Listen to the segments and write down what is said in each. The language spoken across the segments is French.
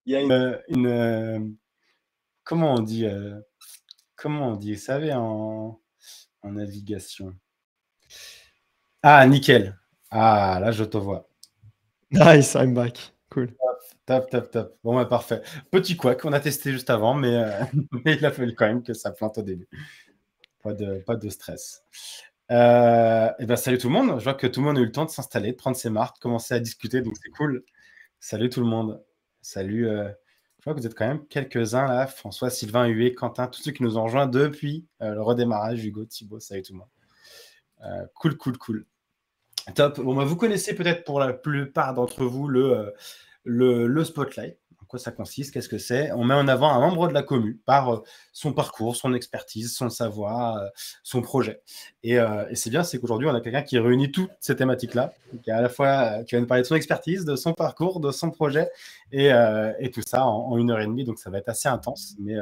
Il y a comment on dit, vous savez, en navigation? Ah, nickel. Ah, là, je te vois. Nice, I'm back. Cool. Top, top, top. Bon, bah, parfait. Petit couac qu'on a testé juste avant, mais, mais il a fallu quand même que ça plante au début. Pas de stress. Et ben, salut tout le monde. Je vois que tout le monde a eu le temps de s'installer, de prendre ses marques, de commencer à discuter, donc c'est cool. Salut tout le monde. Salut. Je vois que vous êtes quand même quelques-uns là. François, Sylvain, Hué, Quentin, tous ceux qui nous ont rejoints depuis le redémarrage. Hugo, Thibaut, salut tout le monde. Cool, cool, cool. Top. Bon, bah, vous connaissez peut-être pour la plupart d'entre vous le Spotlight. En quoi ça consiste? Qu'est-ce que c'est? On met en avant un membre de la commu par son parcours, son expertise, son savoir, son projet. Et c'est bien, c'est qu'aujourd'hui, on a quelqu'un qui réunit toutes ces thématiques-là, qui est à la fois qui va nous parler de son expertise, de son parcours, de son projet, et tout ça en 1 heure et demie. Donc, ça va être assez intense, mais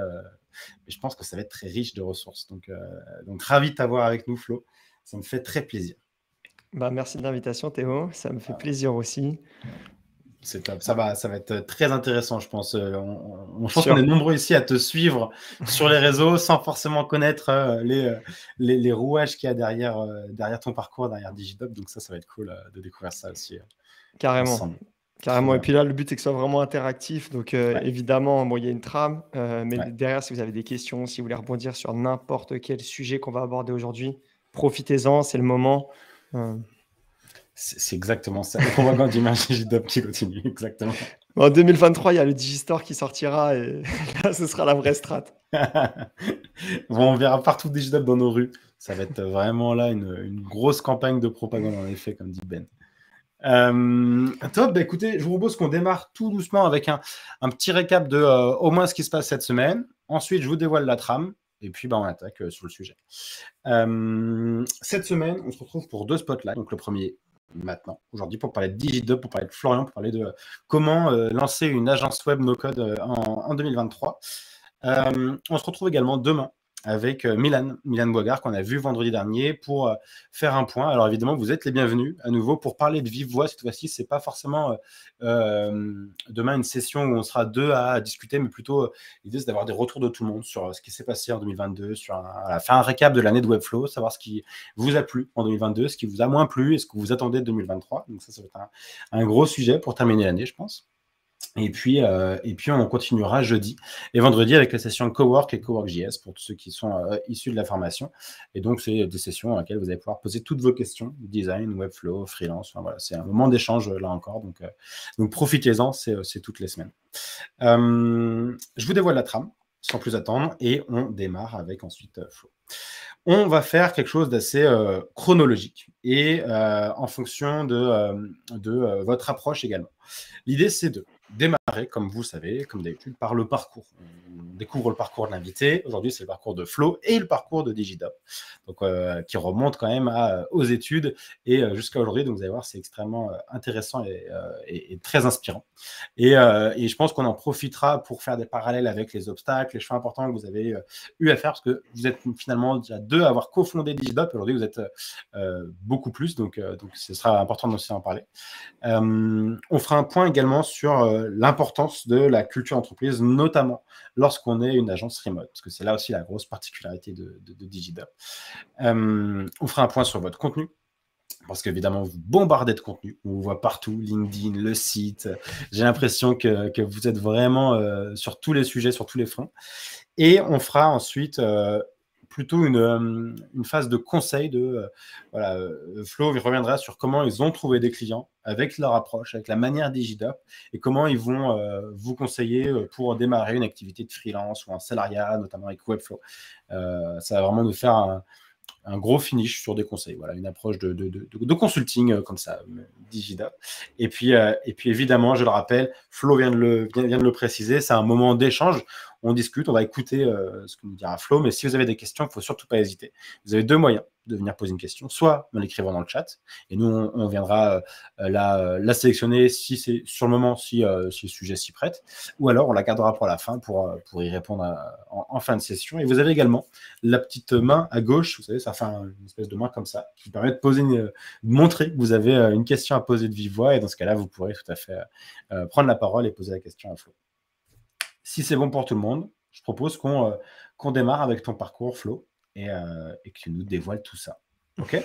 je pense que ça va être très riche de ressources. Donc ravi de t'avoir avec nous, Flo. Ça me fait très plaisir. Bah, merci de l'invitation, Théo. Ça me fait plaisir aussi. C'est top. Ça va être très intéressant, je pense. Je pense qu'on Sûr. est nombreux ici à te suivre sur les réseaux sans forcément connaître les rouages qu'il y a derrière ton parcours, derrière Digidop. Donc ça va être cool de découvrir ça aussi Carrément. ensemble. Trop Carrément. Et bien. puis là, le but, c'est que ce soit vraiment interactif. Donc, Ouais, évidemment, bon, il y a une trame, mais ouais. derrière, si vous avez des questions, si vous voulez rebondir sur n'importe quel sujet qu'on va aborder aujourd'hui, profitez-en, c'est le moment. Euh, C'est exactement ça. Le propagande d'image Digidop qui continue, exactement. En 2023, il y a le Digistore qui sortira et là, ce sera la vraie strat. Bon, on verra partout Digidop dans nos rues. Ça va être vraiment là une grosse campagne de propagande, en effet, comme dit Ben. Top, bah écoutez, je vous propose qu'on démarre tout doucement avec un petit récap de au moins ce qui se passe cette semaine. Ensuite, je vous dévoile la trame. Et puis, bah, on attaque sur le sujet. Cette semaine, on se retrouve pour 2 spotlights. Donc, le premier, maintenant, aujourd'hui, pour parler de Digidub, pour parler de Florian, pour parler de comment lancer une agence web no-code en 2023. On se retrouve également demain avec Milan Boigard, qu'on a vu vendredi dernier, pour faire un point. Alors évidemment, vous êtes les bienvenus à nouveau pour parler de vive voix. Cette fois-ci, c'est pas forcément demain une session où on sera deux à discuter, mais plutôt l'idée, c'est d'avoir des retours de tout le monde sur ce qui s'est passé en 2022, faire un récap de l'année de Webflow, savoir ce qui vous a plu en 2022, ce qui vous a moins plu et ce que vous attendez de 2023. Donc ça va être un gros sujet pour terminer l'année, je pense. Et puis on continuera jeudi et vendredi avec la session Cowork et Cowork.js pour tous ceux qui sont issus de la formation. Et donc, c'est des sessions dans lesquelles vous allez pouvoir poser toutes vos questions, design, Webflow, freelance. Enfin, voilà, c'est un moment d'échange là encore. Donc profitez-en, c'est toutes les semaines. Je vous dévoile la trame sans plus attendre et on démarre avec ensuite Flo. On va faire quelque chose d'assez chronologique et en fonction de votre approche également. L'idée, c'est de démarrer, comme vous savez, comme d'habitude, par le parcours. On découvre le parcours de l'invité. Aujourd'hui, c'est le parcours de Flo et le parcours de Digidop, donc qui remonte quand même aux études et jusqu'à aujourd'hui. Donc, vous allez voir, c'est extrêmement intéressant et très inspirant. Et je pense qu'on en profitera pour faire des parallèles avec les obstacles, les choix importants que vous avez eu à faire, parce que vous êtes finalement déjà deux à avoir cofondé Digidop. Aujourd'hui, vous êtes beaucoup plus, donc ce sera important aussi d'en parler. On fera un point également sur l'importance de la culture d'entreprise, notamment lorsqu'on est une agence remote, parce que c'est là aussi la grosse particularité de Digidop. On fera un point sur votre contenu, parce qu'évidemment, vous bombardez de contenu. On vous voit partout, LinkedIn, le site. J'ai l'impression que vous êtes vraiment sur tous les sujets, sur tous les fronts. Et on fera ensuite plutôt une phase de conseil voilà, Flo reviendra sur comment ils ont trouvé des clients avec leur approche, avec la manière Digidop et comment ils vont vous conseiller pour démarrer une activité de freelance ou un salariat, notamment avec Webflow. Ça va vraiment nous faire un gros finish sur des conseils. Voilà, une approche de consulting comme ça, Digida. Et puis évidemment, je le rappelle, Flo vient de le préciser, c'est un moment d'échange. On discute, on va écouter ce que nous dira Flo, mais si vous avez des questions, il ne faut surtout pas hésiter. Vous avez 2 moyens de venir poser une question, soit en l'écrivant dans le chat, et nous, on viendra la sélectionner si c'est sur le moment, si le sujet s'y prête, ou alors on la gardera pour la fin pour y répondre en fin de session. Et vous avez également la petite main à gauche, vous savez, ça fait une espèce de main comme ça, qui permet de montrer que vous avez une question à poser de vive voix, et dans ce cas-là, vous pourrez tout à fait prendre la parole et poser la question à Flo. Si c'est bon pour tout le monde, je propose qu'on démarre avec ton parcours, Flo, et que tu nous dévoiles tout ça. OK?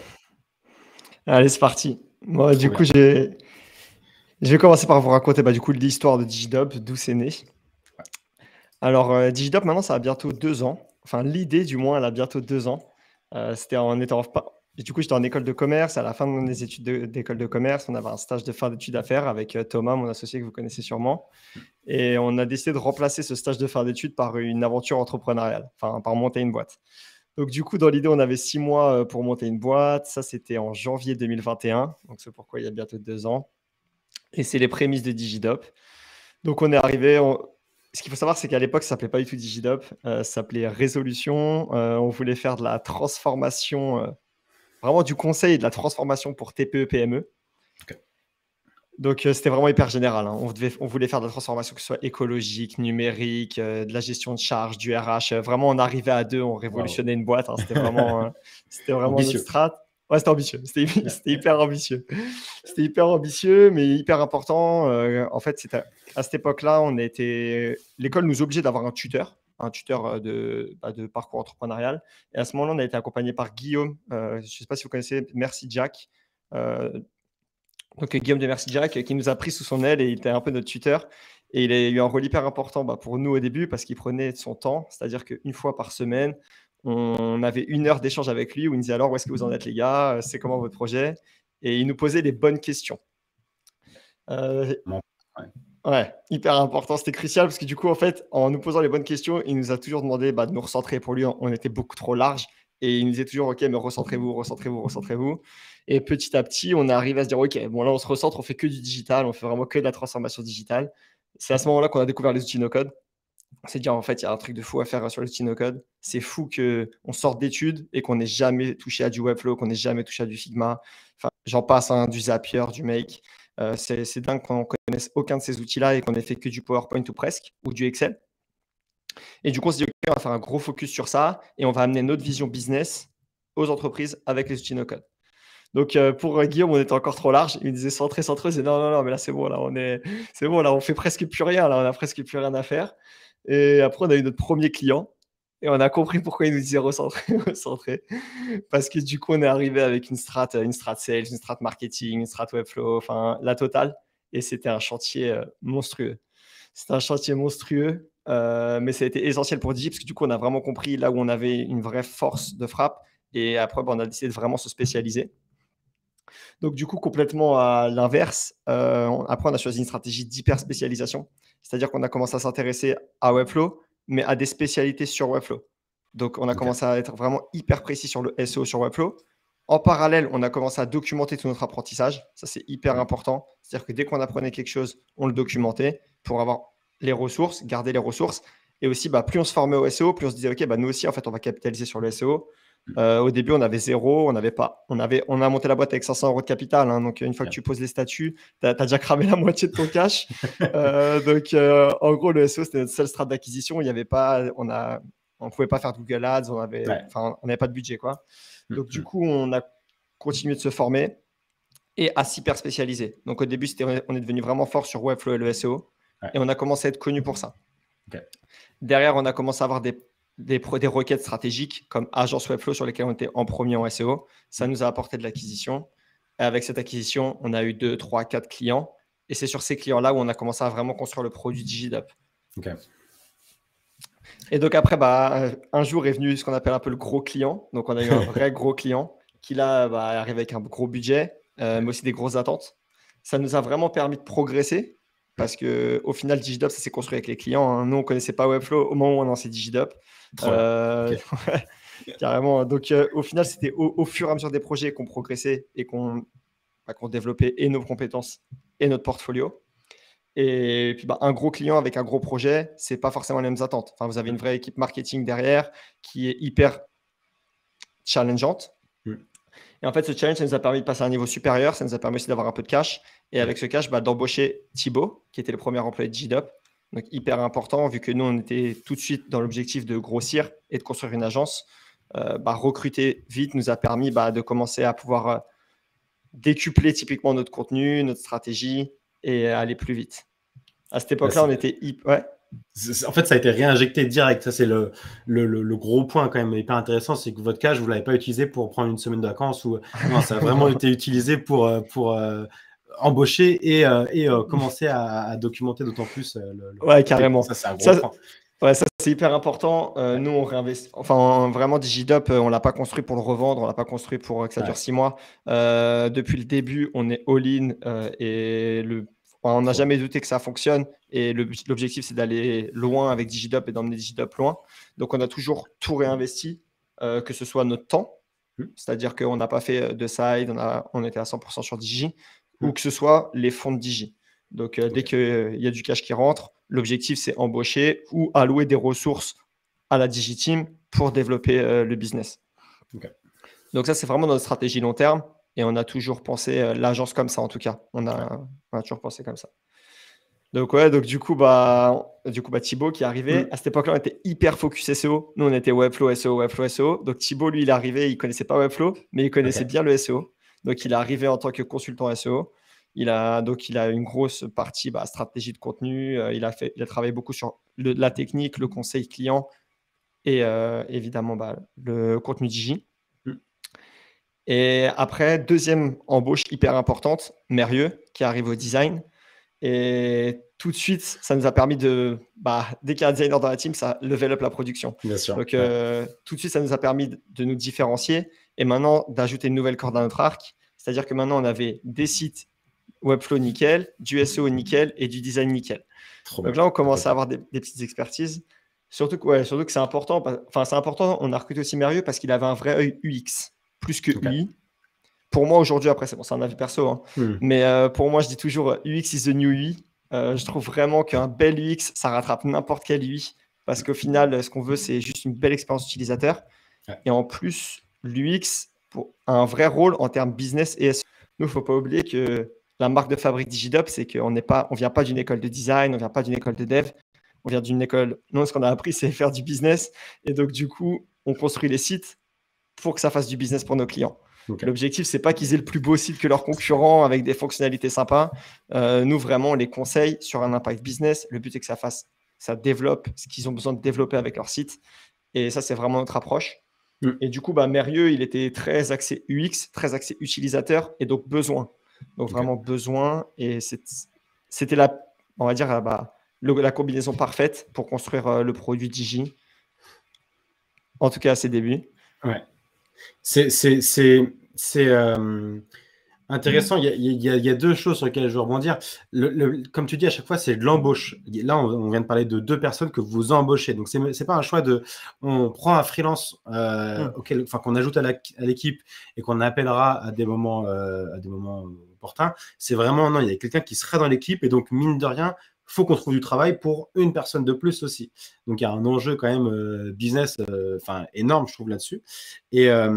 Allez, c'est parti. Moi, Trop du coup, bien. je vais commencer par vous raconter du coup l'histoire de DigiDub, d'où c'est né. Alors, DigiDub, maintenant, ça a bientôt 2 ans. Enfin, l'idée, du moins, elle a bientôt 2 ans. C'était en étant du coup, j'étais en école de commerce. À la fin de mes études d'école de commerce, on avait un stage de fin d'études à faire avec Thomas, mon associé que vous connaissez sûrement. Et on a décidé de remplacer ce stage de fin d'études par une aventure entrepreneuriale, enfin, par monter une boîte. Donc, du coup, dans l'idée, on avait 6 mois pour monter une boîte. Ça, c'était en janvier 2021. Donc, c'est pourquoi il y a bientôt 2 ans. Et c'est les prémices de DigiDop. Donc, on est arrivé. Ce qu'il faut savoir, c'est qu'à l'époque, ça ne s'appelait pas du tout DigiDop. Ça s'appelait Résolution. On voulait faire de la transformation, vraiment du conseil et de la transformation pour TPE, PME. Ok. Donc, c'était vraiment hyper général, hein. On voulait faire de la transformation, que ce soit écologique, numérique, de la gestion de charge, du RH. Vraiment, on arrivait à deux, on révolutionnait une boîte, hein. C'était vraiment notre Ambitieux. strat. Ouais, c'était ambitieux. C'était hyper ambitieux. C'était hyper ambitieux, mais hyper important. En fait, à cette époque-là, l'école nous obligeait d'avoir un tuteur de parcours entrepreneurial. Et à ce moment-là, on a été accompagné par Guillaume. Je ne sais pas si vous connaissez, Merci Jack. Donc Guillaume de Merci Jack qui nous a pris sous son aile et il était un peu notre tuteur. Et il a eu un rôle hyper important pour nous au début parce qu'il prenait son temps. C'est-à-dire qu'une fois par semaine, on avait 1 heure d'échange avec lui où il nous disait alors où est-ce que vous en êtes les gars, c'est comment votre projet, et il nous posait les bonnes questions. Ouais, hyper important, c'était crucial parce que du coup, en fait, en nous posant les bonnes questions, il nous a toujours demandé de nous recentrer. Pour lui, on était beaucoup trop large et il nous disait toujours, OK, mais recentrez-vous, recentrez-vous, recentrez-vous. Et petit à petit, on est arrivé à se dire, OK, bon là, on se recentre, on fait que du digital, on fait vraiment que de la transformation digitale. C'est à ce moment-là qu'on a découvert les outils no-code. On s'est dit, en fait, il y a un truc de fou à faire sur les outils no-code. C'est fou qu'on sorte d'études et qu'on n'ait jamais touché à du Webflow, qu'on n'ait jamais touché à du Figma. Enfin, j'en passe, hein, du Zapier, du Make. C'est dingue qu'on ne connaisse aucun de ces outils-là et qu'on ait fait que du PowerPoint ou presque, ou du Excel. Et du coup, on s'est dit, OK, on va faire un gros focus sur ça et on va amener notre vision business aux entreprises avec les outils no-code. Donc, pour Guillaume, on était encore trop large. Il me disait centré. Je disais non, mais là, c'est bon, là, c'est bon, là, on fait presque plus rien, là, on a presque plus rien à faire. Et après, on a eu notre premier client et on a compris pourquoi il nous disait recentrer, recentrer. Parce que du coup, on est arrivé avec une strat sales, une strat marketing, une strat Webflow, enfin, la totale. Et c'était un chantier monstrueux. C'était un chantier monstrueux, mais ça a été essentiel pour Digi parce que du coup, on a vraiment compris là où on avait une vraie force de frappe. Et après, on a décidé de vraiment se spécialiser. Donc, du coup, complètement à l'inverse, après, on a choisi une stratégie d'hyper spécialisation. C'est-à-dire qu'on a commencé à s'intéresser à Webflow, mais à des spécialités sur Webflow. Donc, on a commencé à être vraiment hyper précis sur le SEO sur Webflow. En parallèle, on a commencé à documenter tout notre apprentissage. Ça, c'est hyper important. C'est-à-dire que dès qu'on apprenait quelque chose, on le documentait pour avoir les ressources, garder les ressources. Et aussi, plus on se formait au SEO, plus on se disait, OK, nous aussi, en fait, on va capitaliser sur le SEO. Au début, on avait zéro, on a monté la boîte avec 500 € de capital, hein, donc une fois que tu poses les statuts, tu as déjà cramé la moitié de ton cash. Donc, en gros, le SEO, c'était notre seule strat d'acquisition. Il y avait pas, on ne pouvait pas faire de Google Ads, on n'avait pas de budget, quoi. Donc, du coup, on a continué de se former et à s'hyper spécialiser. Donc, au début, on est devenu vraiment fort sur Webflow et le SEO, et on a commencé à être connu pour ça. Derrière, on a commencé à avoir des requêtes stratégiques comme agence Webflow sur lesquelles on était en premier en SEO. Ça nous a apporté de l'acquisition. Et avec cette acquisition, on a eu 2, 3, 4 clients. Et c'est sur ces clients-là où on a commencé à vraiment construire le produit DigiDop. Et donc après, un jour est venu ce qu'on appelle un peu le gros client. Donc on a eu un vrai gros client qui là est arrivé avec un gros budget, mais aussi des grosses attentes. Ça nous a vraiment permis de progresser. Parce qu'au final, DigiDop, ça s'est construit avec les clients, hein. Nous, on ne connaissait pas Webflow au moment où on a lancé DigiDop. Carrément. Donc, au final, c'était au fur et à mesure des projets qu'on progressait et qu'on développait et nos compétences et notre portfolio. Et puis, un gros client avec un gros projet, ce n'est pas forcément les mêmes attentes. Enfin, vous avez une vraie équipe marketing derrière qui est hyper challengeante. Et en fait, ce challenge, ça nous a permis de passer à un niveau supérieur. Ça nous a permis aussi d'avoir un peu de cash. Et avec ce cash, d'embaucher Thibaut, qui était le premier employé de DigiDop. Donc, hyper important, vu que nous, on était tout de suite dans l'objectif de grossir et de construire une agence. Recruter vite nous a permis de commencer à pouvoir décupler typiquement notre contenu, notre stratégie et aller plus vite. À cette époque-là, on était En fait, ça a été réinjecté direct. Ça, c'est le gros point quand même hyper intéressant, c'est que votre cash, vous l'avez pas utilisé pour prendre une semaine de vacances ou non, ça a vraiment été utilisé pour embaucher et commencer à documenter d'autant plus Ouais, carrément. Ça, c'est un gros Ça, point. ouais, ça c'est hyper important. Nous, on réinvestit. Enfin, vraiment, DigiDop, on l'a pas construit pour le revendre, on l'a pas construit pour que ça dure Ouais. 6 mois. Depuis le début, on est all-in on n'a Trop. jamais douté que ça fonctionne. Et l'objectif, c'est d'aller loin avec DigiDop et d'emmener DigiDop loin. Donc, on a toujours tout réinvesti, que ce soit notre temps, c'est-à-dire qu'on n'a pas fait de side, on était à 100% sur Digi, ou que ce soit les fonds de Digi. Donc, dès qu'il y a du cash qui rentre, l'objectif, c'est embaucher ou allouer des ressources à la Digi Team pour développer le business. Okay. Donc, ça, c'est vraiment notre stratégie long terme. Et on a toujours pensé l'agence comme ça, en tout cas. On a toujours pensé comme ça. Donc, ouais, du coup, Thibaut qui est arrivé. À cette époque-là, on était hyper focus SEO. Nous, on était Webflow, SEO. Donc, Thibaut, lui, il est arrivé, il ne connaissait pas Webflow, mais il connaissait bien le SEO. Donc, il est arrivé en tant que consultant SEO. Il a une grosse partie stratégie de contenu. Il a travaillé beaucoup sur la technique, le conseil client et évidemment le contenu Digi. Et après, deuxième embauche hyper importante, Mérieux, qui arrive au design. Et tout de suite, ça nous a permis dès qu'il y a un designer dans la team, ça level up la production. Bien sûr. Donc, tout de suite, ça nous a permis de nous différencier et maintenant d'ajouter une nouvelle corde à notre arc. C'est-à-dire que maintenant, on avait des sites Webflow nickel, du SEO nickel et du design nickel. Donc là, on commence à avoir des petites expertises. Surtout que c'est important. Enfin, c'est important. On a recruté aussi Mérieux parce qu'il avait un vrai œil UX plus que UI. Pour moi, aujourd'hui, après, c'est un avis perso. Hein. Mais pour moi, je dis toujours UX is the new UI. Je trouve vraiment qu'un bel UX, ça rattrape n'importe quel UI. Parce qu'au final, ce qu'on veut, c'est juste une belle expérience utilisateur. Et en plus, l'UX a un vrai rôle en termes business et SEO. Nous, il ne faut pas oublier que la marque de fabrique DigiDop, c'est qu'on ne vient pas d'une école de design, on ne vient pas d'une école de dev. On vient d'une école… Non, ce qu'on a appris, c'est faire du business. Et donc, du coup, on construit les sites pour que ça fasse du business pour nos clients. L'objectif, c'est pas qu'ils aient le plus beau site que leurs concurrents avec des fonctionnalités sympas. Nous, vraiment, on les conseille sur un impact business. Le but, c'est que ça développe ce qu'ils ont besoin de développer avec leur site. Et ça, c'est vraiment notre approche. Et du coup, Mérieux, il était très axé UX, très axé utilisateur et donc besoin. Donc, vraiment besoin. Et c'était on va dire, la combinaison parfaite pour construire le produit Digi. En tout cas, à ses débuts. Ouais. C'est intéressant. Il y a deux choses sur lesquelles je veux rebondir. Comme tu dis, à chaque fois, c'est de l'embauche. Là, on vient de parler de deux personnes que vous embauchez. Donc, c'est pas un choix on prend un freelance qu'on ajoute à l'équipe et qu'on appellera à des moments opportuns. C'est vraiment, non, il y a quelqu'un qui sera dans l'équipe et donc, mine de rien, faut qu'on trouve du travail pour une personne de plus aussi. Donc, il y a un enjeu quand même business énorme, je trouve, là-dessus. Et voilà,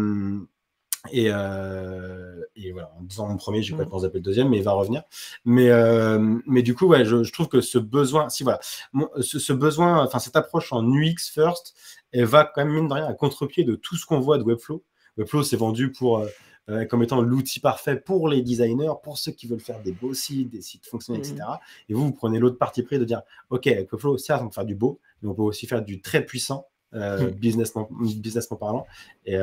en disant mon premier, j'ai pas pensé appeler le deuxième, mais il va revenir. Mais du coup, je trouve que ce besoin, ce besoin, cette approche en UX first, elle va quand même, mine de rien, à contre-pied de tout ce qu'on voit de Webflow. Webflow, c'est vendu comme étant l'outil parfait pour les designers, pour ceux qui veulent faire des beaux sites, des sites fonctionnels, etc. Et vous prenez l'autre parti pris de dire, OK, avec Webflow, certes, on peut faire du beau, mais on peut aussi faire du très puissant, businessment parlant. Et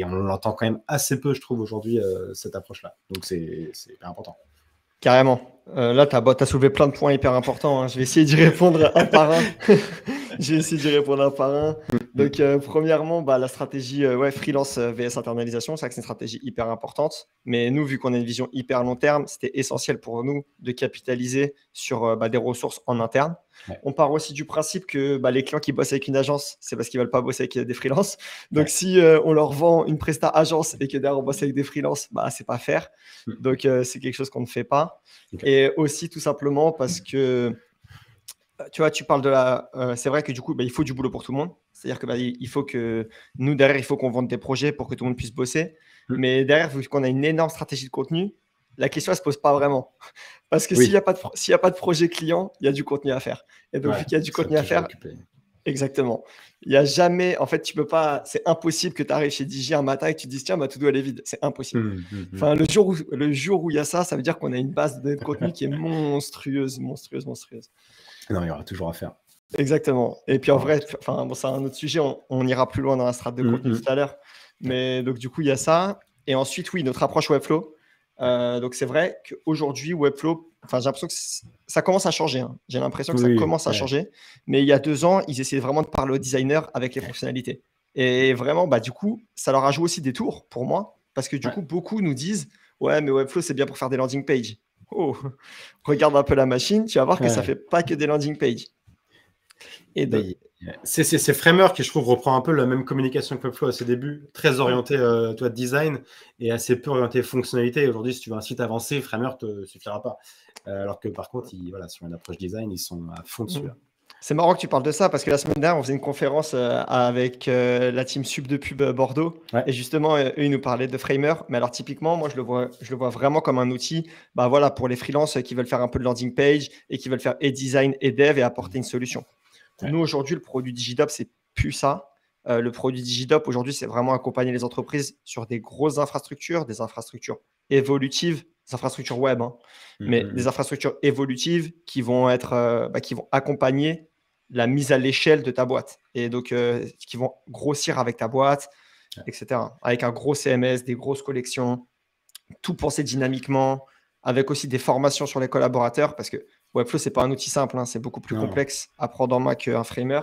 on l'entend quand même assez peu, je trouve, aujourd'hui, cette approche-là. Donc, c'est hyper important. Carrément. Là, tu as soulevé plein de points hyper importants. Hein. Je vais essayer d'y répondre un par un. Donc, premièrement, la stratégie freelance vs internalisation, c'est vrai que c'est une stratégie hyper importante. Mais nous, vu qu'on a une vision hyper long terme, c'était essentiel pour nous de capitaliser sur des ressources en interne. Ouais. On part aussi du principe que les clients qui bossent avec une agence, c'est parce qu'ils ne veulent pas bosser avec des freelances. Donc, si on leur vend une presta agence et que derrière on bosse avec des freelances, c'est pas faire. Donc, c'est quelque chose qu'on ne fait pas. Et aussi, tout simplement, parce que tu vois, tu parles de c'est vrai que du coup, il faut du boulot pour tout le monde. C'est-à-dire que il faut que nous, derrière, il faut qu'on vende des projets pour que tout le monde puisse bosser. Mais derrière, vu qu'on a une énorme stratégie de contenu, la question, elle ne se pose pas vraiment. Parce que s'il n'y a pas de projet client, il y a du contenu à faire. Et donc, vu qu'il y a du contenu à faire, exactement. Il n'y a jamais, en fait, tu peux pas, c'est impossible que tu arrives chez Digi un matin et que tu te dises, tiens, tout doit aller vide. C'est impossible. Enfin, le jour où il y a ça, ça veut dire qu'on a une base de contenu qui est monstrueuse. Non, il y aura toujours à faire. Exactement. Et puis en vrai, enfin, bon, c'est un autre sujet, on ira plus loin dans la strate de contenu tout à l'heure. Mais donc, du coup, il y a ça. Et ensuite, oui, notre approche Webflow. Donc, c'est vrai qu'aujourd'hui, Webflow, enfin, j'ai l'impression que ça commence à changer. Hein. J'ai l'impression que ça commence à changer. Mais il y a 2 ans, ils essayaient vraiment de parler aux designers avec les fonctionnalités. Et vraiment, bah, du coup, ça leur a joué aussi des tours pour moi. Parce que du coup, beaucoup nous disent ouais, mais Webflow, c'est bien pour faire des landing pages. Oh, regarde un peu la machine, tu vas voir que ça fait pas que des landing pages. Et c'est Framework qui, je trouve, reprend un peu la même communication que Webflow à ses débuts, très orienté design et assez peu orienté fonctionnalité. Aujourd'hui, si tu veux un site avancé, Framework ne suffira pas. Alors que par contre, sur une approche design, ils sont à fond dessus. C'est marrant que tu parles de ça parce que la semaine dernière, on faisait une conférence avec la team Sub de Pub Bordeaux. Et justement, eux, ils nous parlaient de Framer. Mais alors, typiquement, moi, je le vois vraiment comme un outil pour les freelances qui veulent faire un peu de landing page et qui veulent faire et design et dev et apporter une solution. Nous, aujourd'hui, le produit Digidop, c'est plus ça. Le produit Digidop, aujourd'hui, c'est vraiment accompagner les entreprises sur des grosses infrastructures, des infrastructures évolutives, des infrastructures web, mais des infrastructures évolutives qui vont qui vont accompagner la mise à l'échelle de ta boîte et donc qui vont grossir avec ta boîte, etc. Avec un gros CMS, des grosses collections, tout penser dynamiquement, avec aussi des formations sur les collaborateurs parce que Webflow, c'est pas un outil simple, c'est beaucoup plus complexe à prendre en main qu'un framer.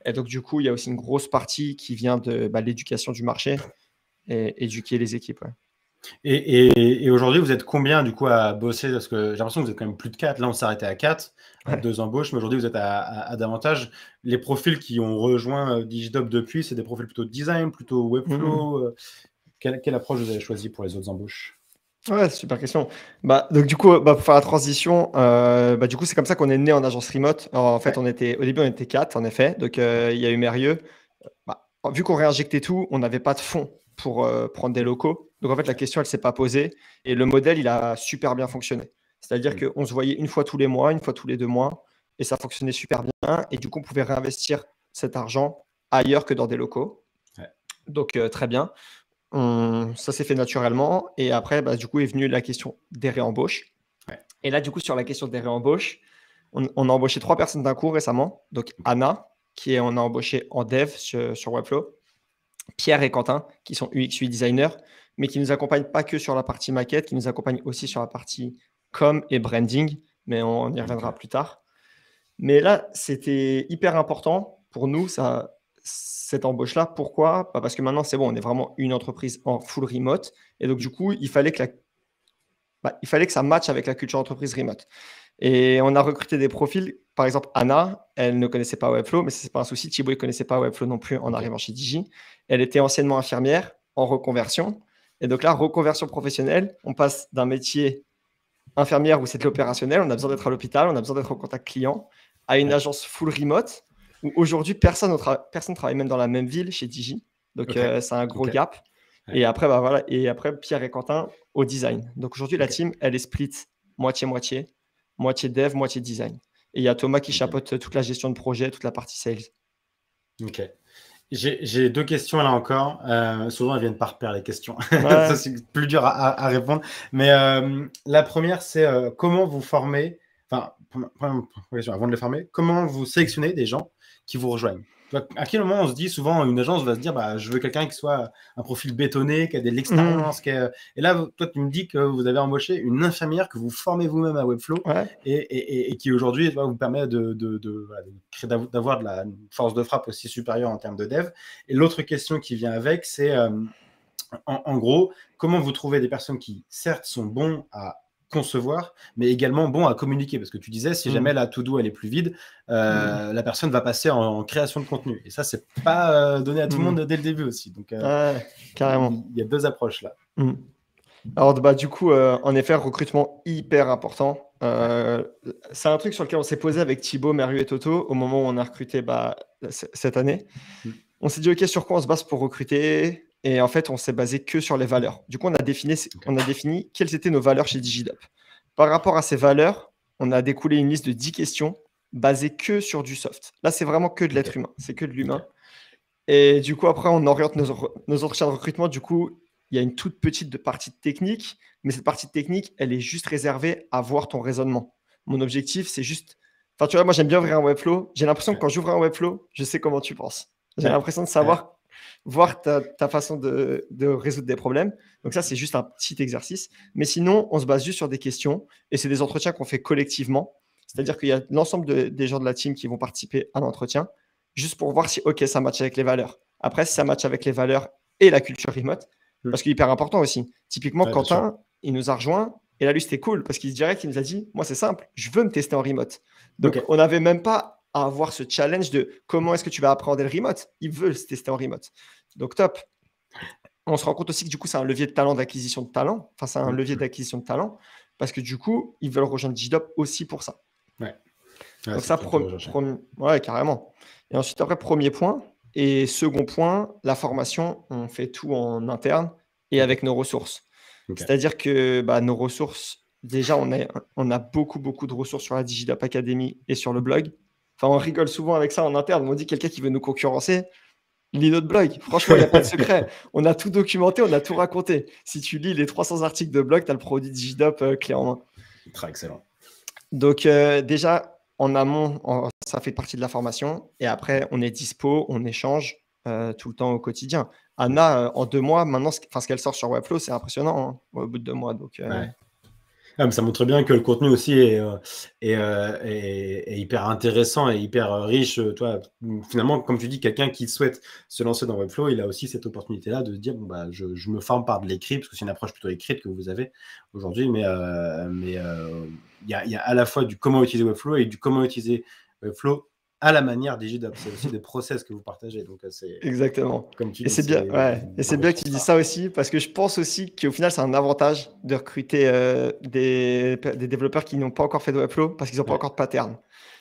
Et donc, du coup, il y a aussi une grosse partie qui vient de l'éducation du marché et éduquer les équipes. Et aujourd'hui, vous êtes combien du coup à bosser? Parce que j'ai l'impression que vous êtes quand même plus de 4. Là, on s'est arrêté à 4, à 2 embauches, mais aujourd'hui, vous êtes à davantage. Les profils qui ont rejoint Digidop depuis, c'est des profils plutôt design, plutôt Webflow. Quelle approche vous avez choisi pour les autres embauches? Ouais, super question. Donc du coup, pour faire la transition, du coup, c'est comme ça qu'on est né en agence remote. Alors, en fait, au début, on était 4, en effet. Donc, il y a eu Mérieux. Vu qu'on réinjectait tout, on n'avait pas de fonds pour prendre des locaux. Donc, en fait, la question, elle ne s'est pas posée. Et le modèle, il a super bien fonctionné. C'est-à-dire qu'on se voyait une fois tous les mois, une fois tous les 2 mois. Et ça fonctionnait super bien. Et du coup, on pouvait réinvestir cet argent ailleurs que dans des locaux. Donc, très bien. Ça s'est fait naturellement. Et après, du coup, est venue la question des réembauches. Et là, du coup, sur la question des réembauches, on a embauché 3 personnes d'un coup récemment. Donc, Anna, on a embauché en dev sur Webflow. Pierre et Quentin, qui sont UX, UI designers, mais qui ne nous accompagnent pas que sur la partie maquette, qui nous accompagnent aussi sur la partie com et branding. Mais on y reviendra plus tard. Mais là, c'était hyper important pour nous, cette embauche-là. Pourquoi? Parce que maintenant, c'est bon, on est vraiment une entreprise en full remote. Et donc, du coup, il fallait que ça matche avec la culture entreprise remote. Et on a recruté des profils. Par exemple, Anna, elle ne connaissait pas Webflow, mais ce n'est pas un souci. Thibaut ne connaissait pas Webflow non plus en arrivant chez Digi. Elle était anciennement infirmière en reconversion. Et donc là, reconversion professionnelle, on passe d'un métier infirmière où c'est de l'opérationnel, on a besoin d'être à l'hôpital, on a besoin d'être au contact client, à une agence full remote où aujourd'hui, personne ne travaille même dans la même ville chez Digi. Donc, c'est un gros gap. Et après, Pierre et Quentin au design. Donc, aujourd'hui, la team, elle est split moitié-moitié, moitié dev, moitié design. Et il y a Thomas qui chapeaute toute la gestion de projet, toute la partie sales. Ok. J'ai 2 questions là encore. Souvent, elles viennent par paire, les questions. Ça, c'est plus dur à répondre. Mais la première, c'est comment vous formez, enfin, avant de les former, comment vous sélectionnez des gens qui vous rejoignent? À quel moment on se dit, souvent, une agence va se dire, je veux quelqu'un qui soit un profil bétonné, qui a de l'expérience. Et là, toi, tu me dis que vous avez embauché une infirmière que vous formez vous-même à Webflow et qui aujourd'hui vous permet d'avoir de la force de frappe aussi supérieure en termes de dev. Et l'autre question qui vient avec, c'est en gros, comment vous trouvez des personnes qui, certes, sont bons à concevoir, mais également bons à communiquer. Parce que tu disais, si jamais la to-do elle est plus vide, la personne va passer en création de contenu. Et ça, c'est pas donné à tout le monde dès le début aussi. Donc, carrément. Il y a 2 approches là. Alors, du coup, en effet, recrutement hyper important. C'est un truc sur lequel on s'est posé avec Thibaut, Mérieux et Toto au moment où on a recruté cette année. On s'est dit, OK, sur quoi on se base pour recruter? Et en fait, on s'est basé que sur les valeurs. Du coup, on a défini quelles étaient nos valeurs chez Digidop. Par rapport à ces valeurs, on a découlé une liste de 10 questions basées que sur du soft. Là, c'est vraiment que de l'être humain. C'est que de l'humain. Et du coup, après, on oriente nos entretiens de recrutement. Du coup, il y a une toute petite partie technique, mais cette partie technique, elle est juste réservée à voir ton raisonnement. Mon objectif, c'est juste Enfin, tu vois, moi, j'aime bien ouvrir un Webflow. J'ai l'impression que quand j'ouvre un Webflow, je sais comment tu penses. J'ai l'impression de savoir, voir ta façon de résoudre des problèmes. Donc ça, c'est juste un petit exercice. Mais sinon, on se base juste sur des questions et c'est des entretiens qu'on fait collectivement. C'est-à-dire qu'il y a l'ensemble des gens de la team qui vont participer à l'entretien juste pour voir si, OK, ça match avec les valeurs. Après, si ça match avec les valeurs et la culture remote, parce que hyper important aussi. Typiquement, Ouais, Quentin, il nous a rejoint et là, lui, c'était cool parce qu'il direct, il nous a dit, moi, c'est simple, je veux me tester en remote. Donc, Ok. on n'avait même pas à avoir ce challenge de comment est-ce que tu vas appréhender le remote. Il veut se tester en remote. Donc, top. On se rend compte aussi que du coup, c'est un levier de talent, d'acquisition de talent. Enfin, c'est un levier d'acquisition de talent parce que du coup, ils veulent rejoindre JDOP aussi pour ça. Ouais. Donc, ça, ouais, carrément. Et ensuite, après, premier point. Et second point, la formation, on fait tout en interne et avec nos ressources. C'est-à-dire que nos ressources, déjà, on a beaucoup de ressources sur la DigiDap Academy et sur le blog. Enfin, on rigole souvent avec ça en interne. On dit quelqu'un qui veut nous concurrencer, lis notre blog. Franchement, il n'y a pas de secret. On a tout documenté, on a tout raconté. Si tu lis les 300 articles de blog, tu as le produit DigiDap clé en main. Très excellent. Donc, déjà, en amont, ça fait partie de la formation. Et après, on est dispo, on échange tout le temps au quotidien. Anna, en 2 mois, maintenant, ce qu'elle sort sur Webflow, c'est impressionnant hein, au bout de 2 mois. Donc, Ah, mais ça montre bien que le contenu aussi est hyper intéressant et hyper riche. Toi, finalement, comme tu dis, quelqu'un qui souhaite se lancer dans Webflow, il a aussi cette opportunité-là de se dire bon, bah, je me forme par de l'écrit, parce que c'est une approche plutôt écrite que vous avez aujourd'hui, mais il y a à la fois du comment utiliser Webflow et du comment utiliser Webflow à la manière DigiDoc. C'est aussi des process que vous partagez. Donc, c'est exactement. comme tu Et dis, c'est bien, ouais. Et c'est bien que tu dis ça aussi, parce que je pense aussi qu'au final, c'est un avantage de recruter des développeurs qui n'ont pas encore fait de Webflow, parce qu'ils n'ont pas encore de pattern.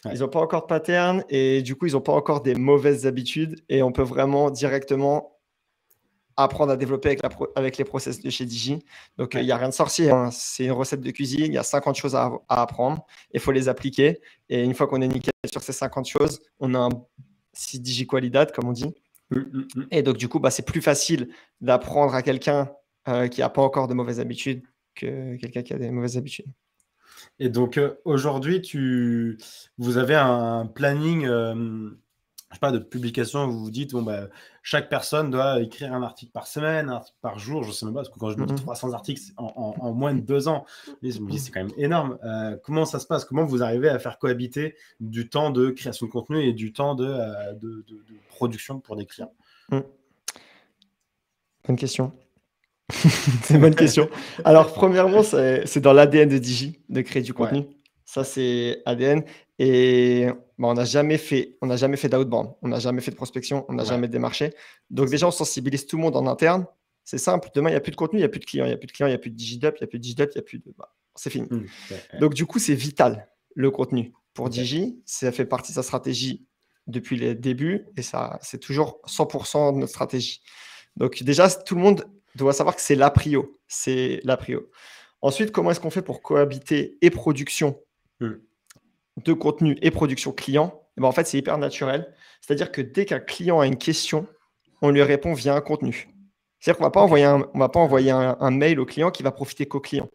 Ouais. Ils n'ont pas encore de pattern, et du coup, ils n'ont pas encore des mauvaises habitudes, et on peut vraiment directement apprendre à développer avec les process de chez Digi. Donc, il n'y a rien de sorcier. Hein. C'est une recette de cuisine. Il y a 50 choses à apprendre. Il faut les appliquer. Et une fois qu'on est nickel sur ces 50 choses, on a un Digi Qualidad, comme on dit. Et donc, du coup, c'est plus facile d'apprendre à quelqu'un qui n'a pas encore de mauvaises habitudes que quelqu'un qui a des mauvaises habitudes. Et donc, aujourd'hui, vous avez un planning je sais pas, de publication où vous vous dites, bon, bah, chaque personne doit écrire un article par semaine, un article par jour, je sais même pas, parce que quand je me dis 300 articles en moins de 2 ans, je me dis c'est quand même énorme. Comment ça se passe? Comment vous arrivez à faire cohabiter du temps de création de contenu et du temps de production pour des clients? Bonne question. C'est une bonne question. Alors, premièrement, c'est dans l'ADN de Digi de créer du contenu. Ça, c'est ADN. Et on n'a jamais fait d'outbound. On n'a jamais fait de prospection. On n'a jamais démarché. Donc, déjà, on sensibilise tout le monde en interne. C'est simple. Demain, il n'y a plus de contenu, il n'y a plus de clients. Il n'y a plus de clients, il n'y a plus de DigiDup, il n'y a plus de DigiDup, il n'y a plus de. C'est fini. Donc, du coup, c'est vital, le contenu. Pour Digi, ça fait partie de sa stratégie depuis les débuts. Et ça, c'est toujours 100% de notre stratégie. Donc, déjà, tout le monde doit savoir que c'est la prio. C'est la prio. Ensuite, comment est-ce qu'on fait pour cohabiter et production de contenu et production client? En fait, c'est hyper naturel. C'est-à-dire que dès qu'un client a une question, on lui répond via un contenu. C'est-à-dire qu'on ne va pas envoyer un mail au client qui va profiter qu'au client.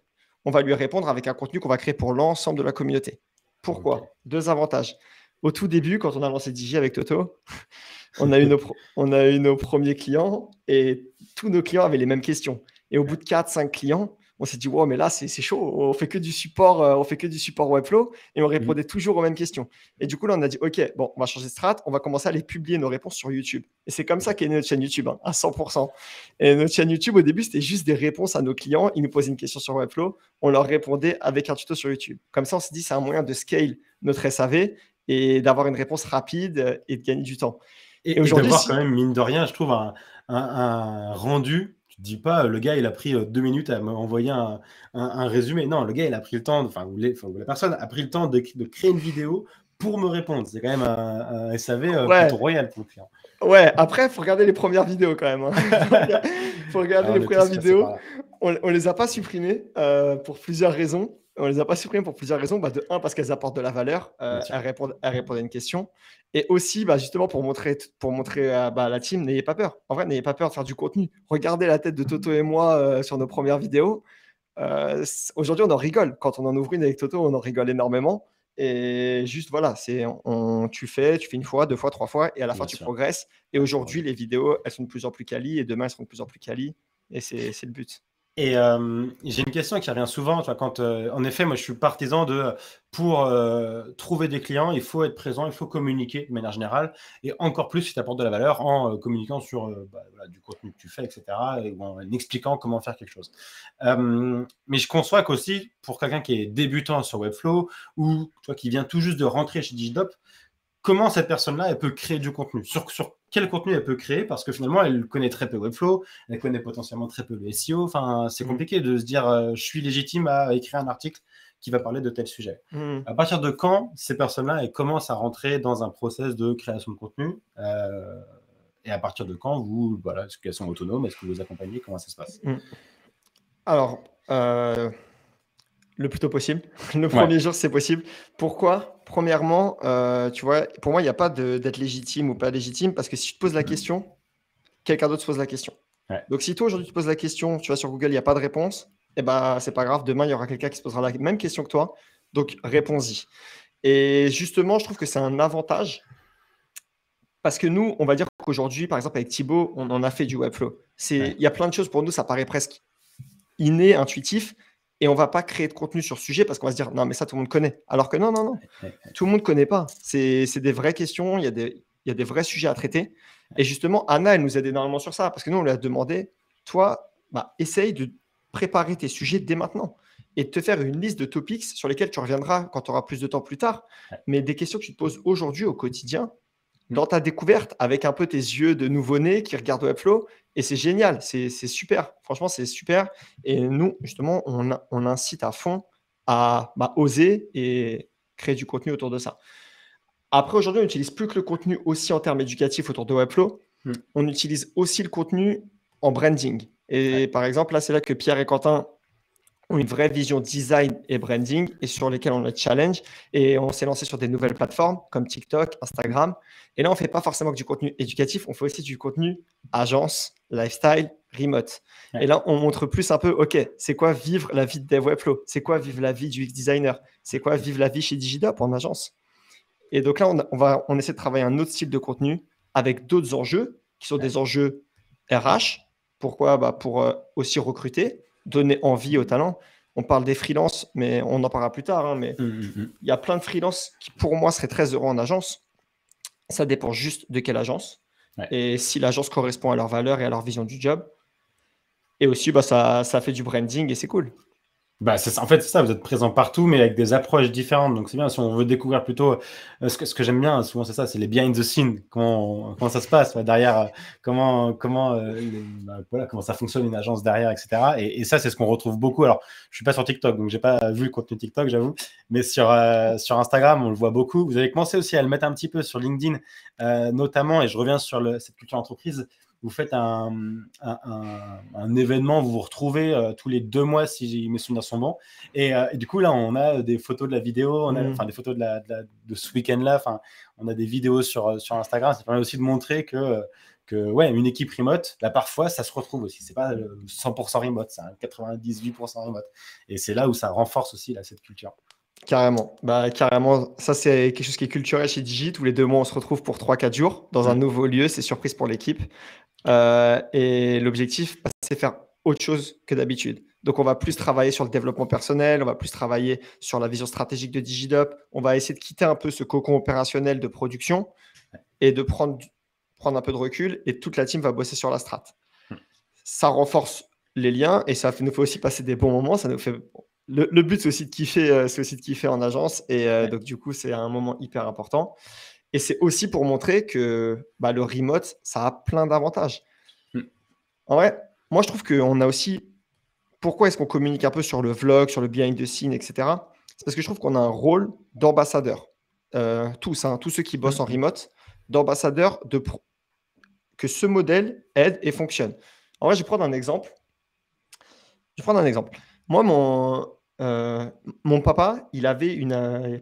On va lui répondre avec un contenu qu'on va créer pour l'ensemble de la communauté. Pourquoi? 2 avantages. Au tout début, quand on a lancé Digi avec Toto, on a eu nos premiers clients et tous nos clients avaient les mêmes questions. Et au bout de 4-5 clients, on s'est dit, wow, mais là, c'est chaud. On fait que du support Webflow et on répondait toujours aux mêmes questions. Et du coup, là, on a dit, OK, bon, on va changer de strat. On va commencer à aller publier nos réponses sur YouTube. Et c'est comme ça qu'est notre chaîne YouTube, à 100%. Et notre chaîne YouTube, au début, c'était juste des réponses à nos clients. Ils nous posaient une question sur Webflow. On leur répondait avec un tuto sur YouTube. Comme ça, on s'est dit, c'est un moyen de scale notre SAV et d'avoir une réponse rapide et de gagner du temps. Et aujourd'hui, d'avoir quand même, mine de rien, je trouve, un rendu. Tu ne dis pas, le gars, il a pris 2 minutes à m'envoyer un résumé. Non, le gars, il a pris le temps, la personne a pris le temps de créer une vidéo pour me répondre. C'est quand même un SAV plutôt royal pour le client. Ouais, après, il faut regarder les premières vidéos quand même. Il faut regarder les premières vidéos. On ne les a pas supprimées pour plusieurs raisons. On les a pas supprimées pour plusieurs raisons. De un, parce qu'elles apportent de la valeur. Elles répondent à une question. Et aussi, justement, pour montrer à la team, n'ayez pas peur. En vrai, n'ayez pas peur de faire du contenu. Regardez la tête de Toto et moi sur nos premières vidéos. Aujourd'hui, on en rigole. Quand on en ouvre une avec Toto, on en rigole énormément. Et juste, voilà, tu fais une fois, 2 fois, 3 fois, et à la fin, Bien tu sûr. progresses. Et aujourd'hui, les vidéos, elles sont de plus en plus quali, et demain, elles seront de plus en plus quali. Et c'est le but. Et j'ai une question qui revient souvent, tu vois, en effet, moi je suis partisan pour trouver des clients, il faut être présent, il faut communiquer de manière générale, et encore plus si tu apportes de la valeur en communiquant sur voilà, du contenu que tu fais, etc., et en expliquant comment faire quelque chose. Mais je conçois qu'aussi, pour quelqu'un qui est débutant sur Webflow, ou toi qui vient tout juste de rentrer chez Digidop, comment cette personne-là, elle peut créer du contenu, sur quel contenu elle peut créer, parce que finalement, elle connaît très peu Webflow, elle connaît potentiellement très peu le SEO. Enfin, c'est compliqué de se dire je suis légitime à écrire un article qui va parler de tel sujet. À partir de quand ces personnes-là, elles commencent à rentrer dans un process de création de contenu et à partir de quand voilà, est-ce qu'elles sont autonomes, est-ce que vous les accompagnez, comment ça se passe? Alors, le plus tôt possible. Le premier jour, c'est possible. Pourquoi? Premièrement, tu vois, pour moi, il n'y a pas d'être légitime ou pas légitime, parce que si tu te poses la question, quelqu'un d'autre se pose la question. Donc, si toi, aujourd'hui, tu te poses la question, tu vas sur Google, il n'y a pas de réponse, eh ben, c'est pas grave. Demain, il y aura quelqu'un qui se posera la même question que toi. Donc, réponds-y. Et justement, je trouve que c'est un avantage, parce que nous, on va dire qu'aujourd'hui, par exemple, avec Thibaut, on en a fait du Webflow. Il y a plein de choses pour nous, ça paraît presque inné, intuitif, et on ne va pas créer de contenu sur ce sujet parce qu'on va se dire non, mais ça, tout le monde connaît. Alors que non, tout le monde ne connaît pas. C'est des vraies questions, il y a des vrais sujets à traiter. Et justement, Anna, elle nous aide énormément sur ça, parce que nous, on lui a demandé, toi, essaye de préparer tes sujets dès maintenant et de te faire une liste de topics sur lesquels tu reviendras quand tu auras plus de temps plus tard, mais des questions que tu te poses aujourd'hui au quotidien, dans ta découverte, avec un peu tes yeux de nouveau-né qui regarde Webflow. Et c'est génial, c'est super. Franchement, c'est super. Et nous, justement, on incite à fond à oser et créer du contenu autour de ça. Après, aujourd'hui, on n'utilise plus que le contenu aussi en termes éducatifs autour de Webflow. On utilise aussi le contenu en branding. Et par exemple, là, c'est là que Pierre et Quentin ont une vraie vision design et branding et sur lesquels on a challenge. Et on s'est lancé sur des nouvelles plateformes comme TikTok, Instagram. Et là, on ne fait pas forcément que du contenu éducatif, on fait aussi du contenu agence, lifestyle, remote. Et là, on montre plus un peu, OK, c'est quoi vivre la vie de Dev Webflow? C'est quoi vivre la vie du UX designer? C'est quoi vivre la vie chez Digidop en agence? Et donc là, on essaie de travailler un autre style de contenu avec d'autres enjeux qui sont des enjeux RH. Pourquoi? Pour aussi recruter, donner envie aux talents. On parle des freelances, mais on en parlera plus tard. Mais il y a plein de freelances qui, pour moi, seraient très heureux en agence. Ça dépend juste de quelle agence et si l'agence correspond à leurs valeurs et à leur vision du job. Et aussi, ça fait du branding et c'est cool. En fait, c'est ça, vous êtes présent partout, mais avec des approches différentes. Donc, c'est bien. Si on veut découvrir plutôt ce que j'aime bien, souvent, c'est ça, c'est les behind the scenes. Comment ça se passe derrière, comment ça fonctionne une agence derrière, etc. Et ça, c'est ce qu'on retrouve beaucoup. Alors, je suis pas sur TikTok, donc j'ai pas vu le contenu TikTok, j'avoue. Mais sur Instagram, on le voit beaucoup. Vous avez commencé aussi à le mettre un petit peu sur LinkedIn, notamment, et je reviens sur cette culture entreprise. Vous faites un événement, vous vous retrouvez tous les 2 mois, si mes souvenirs sont bons. Et du coup, là, on a des photos de la vidéo, des photos de ce week-end-là. On a des vidéos sur Instagram. Ça permet aussi de montrer que une équipe remote, là, parfois, ça se retrouve aussi. C'est pas 100% remote, c'est 98% remote. Et c'est là où ça renforce aussi cette culture. Carrément. Carrément. Ça, c'est quelque chose qui est culturel chez Digi. Tous les 2 mois, on se retrouve pour 3-4 jours dans un nouveau lieu. C'est surprise pour l'équipe. Et l'objectif, c'est faire autre chose que d'habitude. Donc, on va plus travailler sur le développement personnel, on va plus travailler sur la vision stratégique de Digidop. On va essayer de quitter un peu ce cocon opérationnel de production et de prendre un peu de recul. Et toute la team va bosser sur la strat. Ça renforce les liens et ça nous fait aussi passer des bons moments. Ça nous fait... Le but, c'est aussi de kiffer en agence. Et donc, du coup, c'est un moment hyper important. Et c'est aussi pour montrer que le remote, ça a plein d'avantages. En vrai, moi, je trouve qu'on a aussi... Pourquoi est-ce qu'on communique un peu sur le vlog, sur le behind the scene, etc. C'est parce que je trouve qu'on a un rôle d'ambassadeur. Tous ceux qui bossent en remote, d'ambassadeur que ce modèle aide et fonctionne. En vrai, je vais prendre un exemple. Moi, mon papa, il avait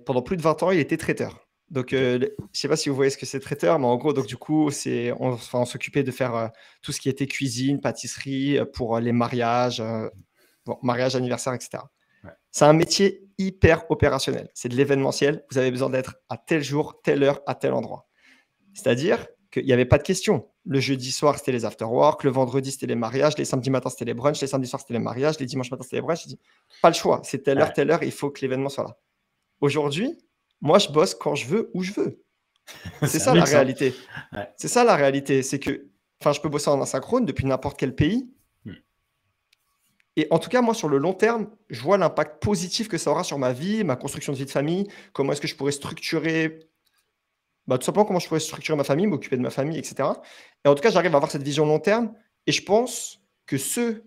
pendant plus de 20 ans, il était traiteur. Donc, je ne sais pas si vous voyez ce que c'est traiteur, mais en gros, donc, du coup, on s'occupait de faire tout ce qui était cuisine, pâtisserie pour les mariages, mariage, anniversaire, etc. C'est un métier hyper opérationnel. C'est de l'événementiel. Vous avez besoin d'être à tel jour, telle heure, à tel endroit. C'est-à-dire qu'il n'y avait pas de question. Le jeudi soir, c'était les after-work. Le vendredi, c'était les mariages. Les samedis matins, c'était les brunchs. Les samedis soirs, c'était les mariages. Les dimanches matins, c'était les brunchs. Pas le choix. C'est telle heure. Il faut que l'événement soit là. Aujourd'hui, moi, je bosse quand je veux, où je veux. C'est ça la réalité. Ouais. C'est ça la réalité. C'est que je peux bosser en asynchrone depuis n'importe quel pays. Et en tout cas, moi, sur le long terme, je vois l'impact positif que ça aura sur ma vie, ma construction de vie de famille, comment est-ce que je pourrais structurer, tout simplement comment je pourrais structurer ma famille, m'occuper de ma famille, etc. Et en tout cas, j'arrive à avoir cette vision long terme. Et je pense que ceux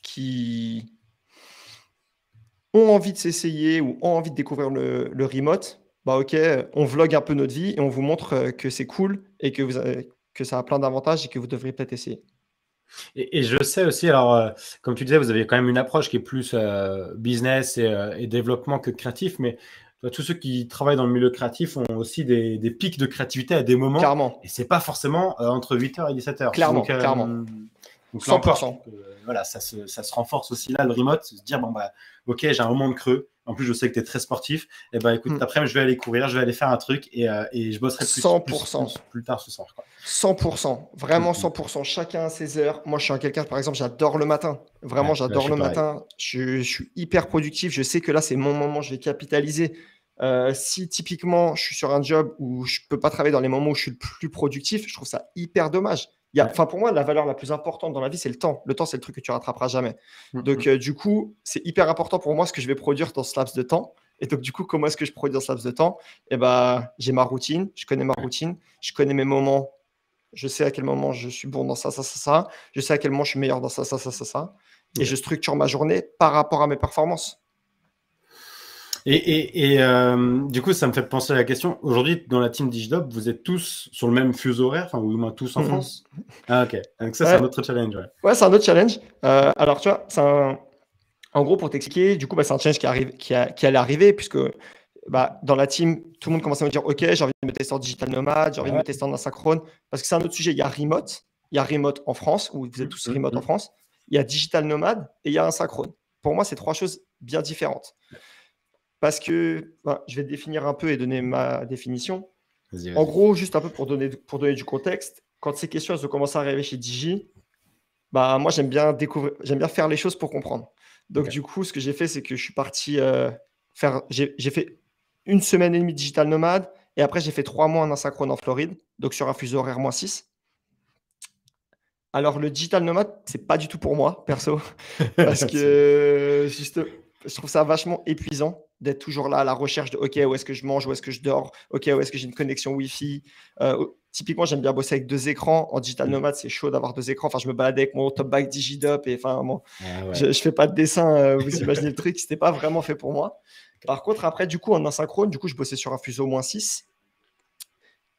qui ont envie de s'essayer ou ont envie de découvrir le remote, ok, on vlog un peu notre vie et on vous montre que c'est cool et que ça a plein d'avantages et que vous devriez peut-être essayer. Et je sais aussi, alors, comme tu disais, vous avez quand même une approche qui est plus business et développement que créatif, mais tous ceux qui travaillent dans le milieu créatif ont aussi des pics de créativité à des moments. Clairement. Et c'est pas forcément entre 8h et 17h. Clairement, clairement. Donc là encore, voilà, ça se renforce aussi là, le remote, se dire, ok, j'ai un moment de creux. En plus, je sais que tu es très sportif. Et écoute, après, je vais aller courir, je vais aller faire un truc et je bosserai plus tard ce soir. Quoi. 100%, vraiment 100%. Chacun a ses heures. Moi, je suis quelqu'un, par exemple, j'adore le matin. Vraiment, j'adore le matin. Je suis hyper productif. Je sais que là, c'est mon moment. Je vais capitaliser. Si typiquement, je suis sur un job où je ne peux pas travailler dans les moments où je suis le plus productif, je trouve ça hyper dommage. Pour moi, la valeur la plus importante dans la vie, c'est le temps. Le temps, c'est le truc que tu rattraperas jamais. Donc, du coup, c'est hyper important pour moi ce que je vais produire dans ce laps de temps. Et donc, du coup, comment est-ce que je produis dans ce laps de temps ? J'ai ma routine. Je connais ma routine. Je connais mes moments. Je sais à quel moment je suis bon dans ça. Je sais à quel moment je suis meilleur dans ça. Et je structure ma journée par rapport à mes performances. Et du coup, ça me fait penser à la question. Aujourd'hui, dans la team Digidob, vous êtes tous sur le même fuseau horaire, ou au moins tous en France. Ah, ok. Donc ça, c'est un autre challenge. Ouais, c'est un autre challenge. Alors, tu vois, en gros, pour t'expliquer, du coup, c'est un challenge qui allait arriver, puisque dans la team, tout le monde commence à me dire, ok, j'ai envie de me tester en digital nomade, j'ai envie de me tester en asynchrone, parce que c'est un autre sujet. Il y a remote en France, où vous êtes tous remote en France. Il y a digital nomade et il y a asynchrone. Pour moi, c'est trois choses bien différentes. Parce que je vais définir un peu et donner ma définition. Vas-y. En gros, juste un peu pour donner du contexte, quand ces questions elles ont commencé à arriver chez Digi, moi, j'aime bien faire les choses pour comprendre. Donc, du coup, ce que j'ai fait, c'est que je suis parti j'ai fait 1 semaine et demie de digital nomade et après, j'ai fait 3 mois en asynchrone en Floride, donc sur un fuseau horaire -6. Alors, le digital nomade, c'est pas du tout pour moi, perso, parce que je trouve ça vachement épuisant d'être toujours là à la recherche de OK, où est-ce que je mange, où est-ce que je dors, OK, où est-ce que j'ai une connexion Wi-Fi. Typiquement, j'aime bien bosser avec 2 écrans. En digital nomade, c'est chaud d'avoir 2 écrans. Je me baladais avec mon top bag Digidop et je fais pas de dessin. Vous imaginez le truc, c'était pas vraiment fait pour moi. Par contre, après, du coup, en asynchrone, je bossais sur un fuseau -6.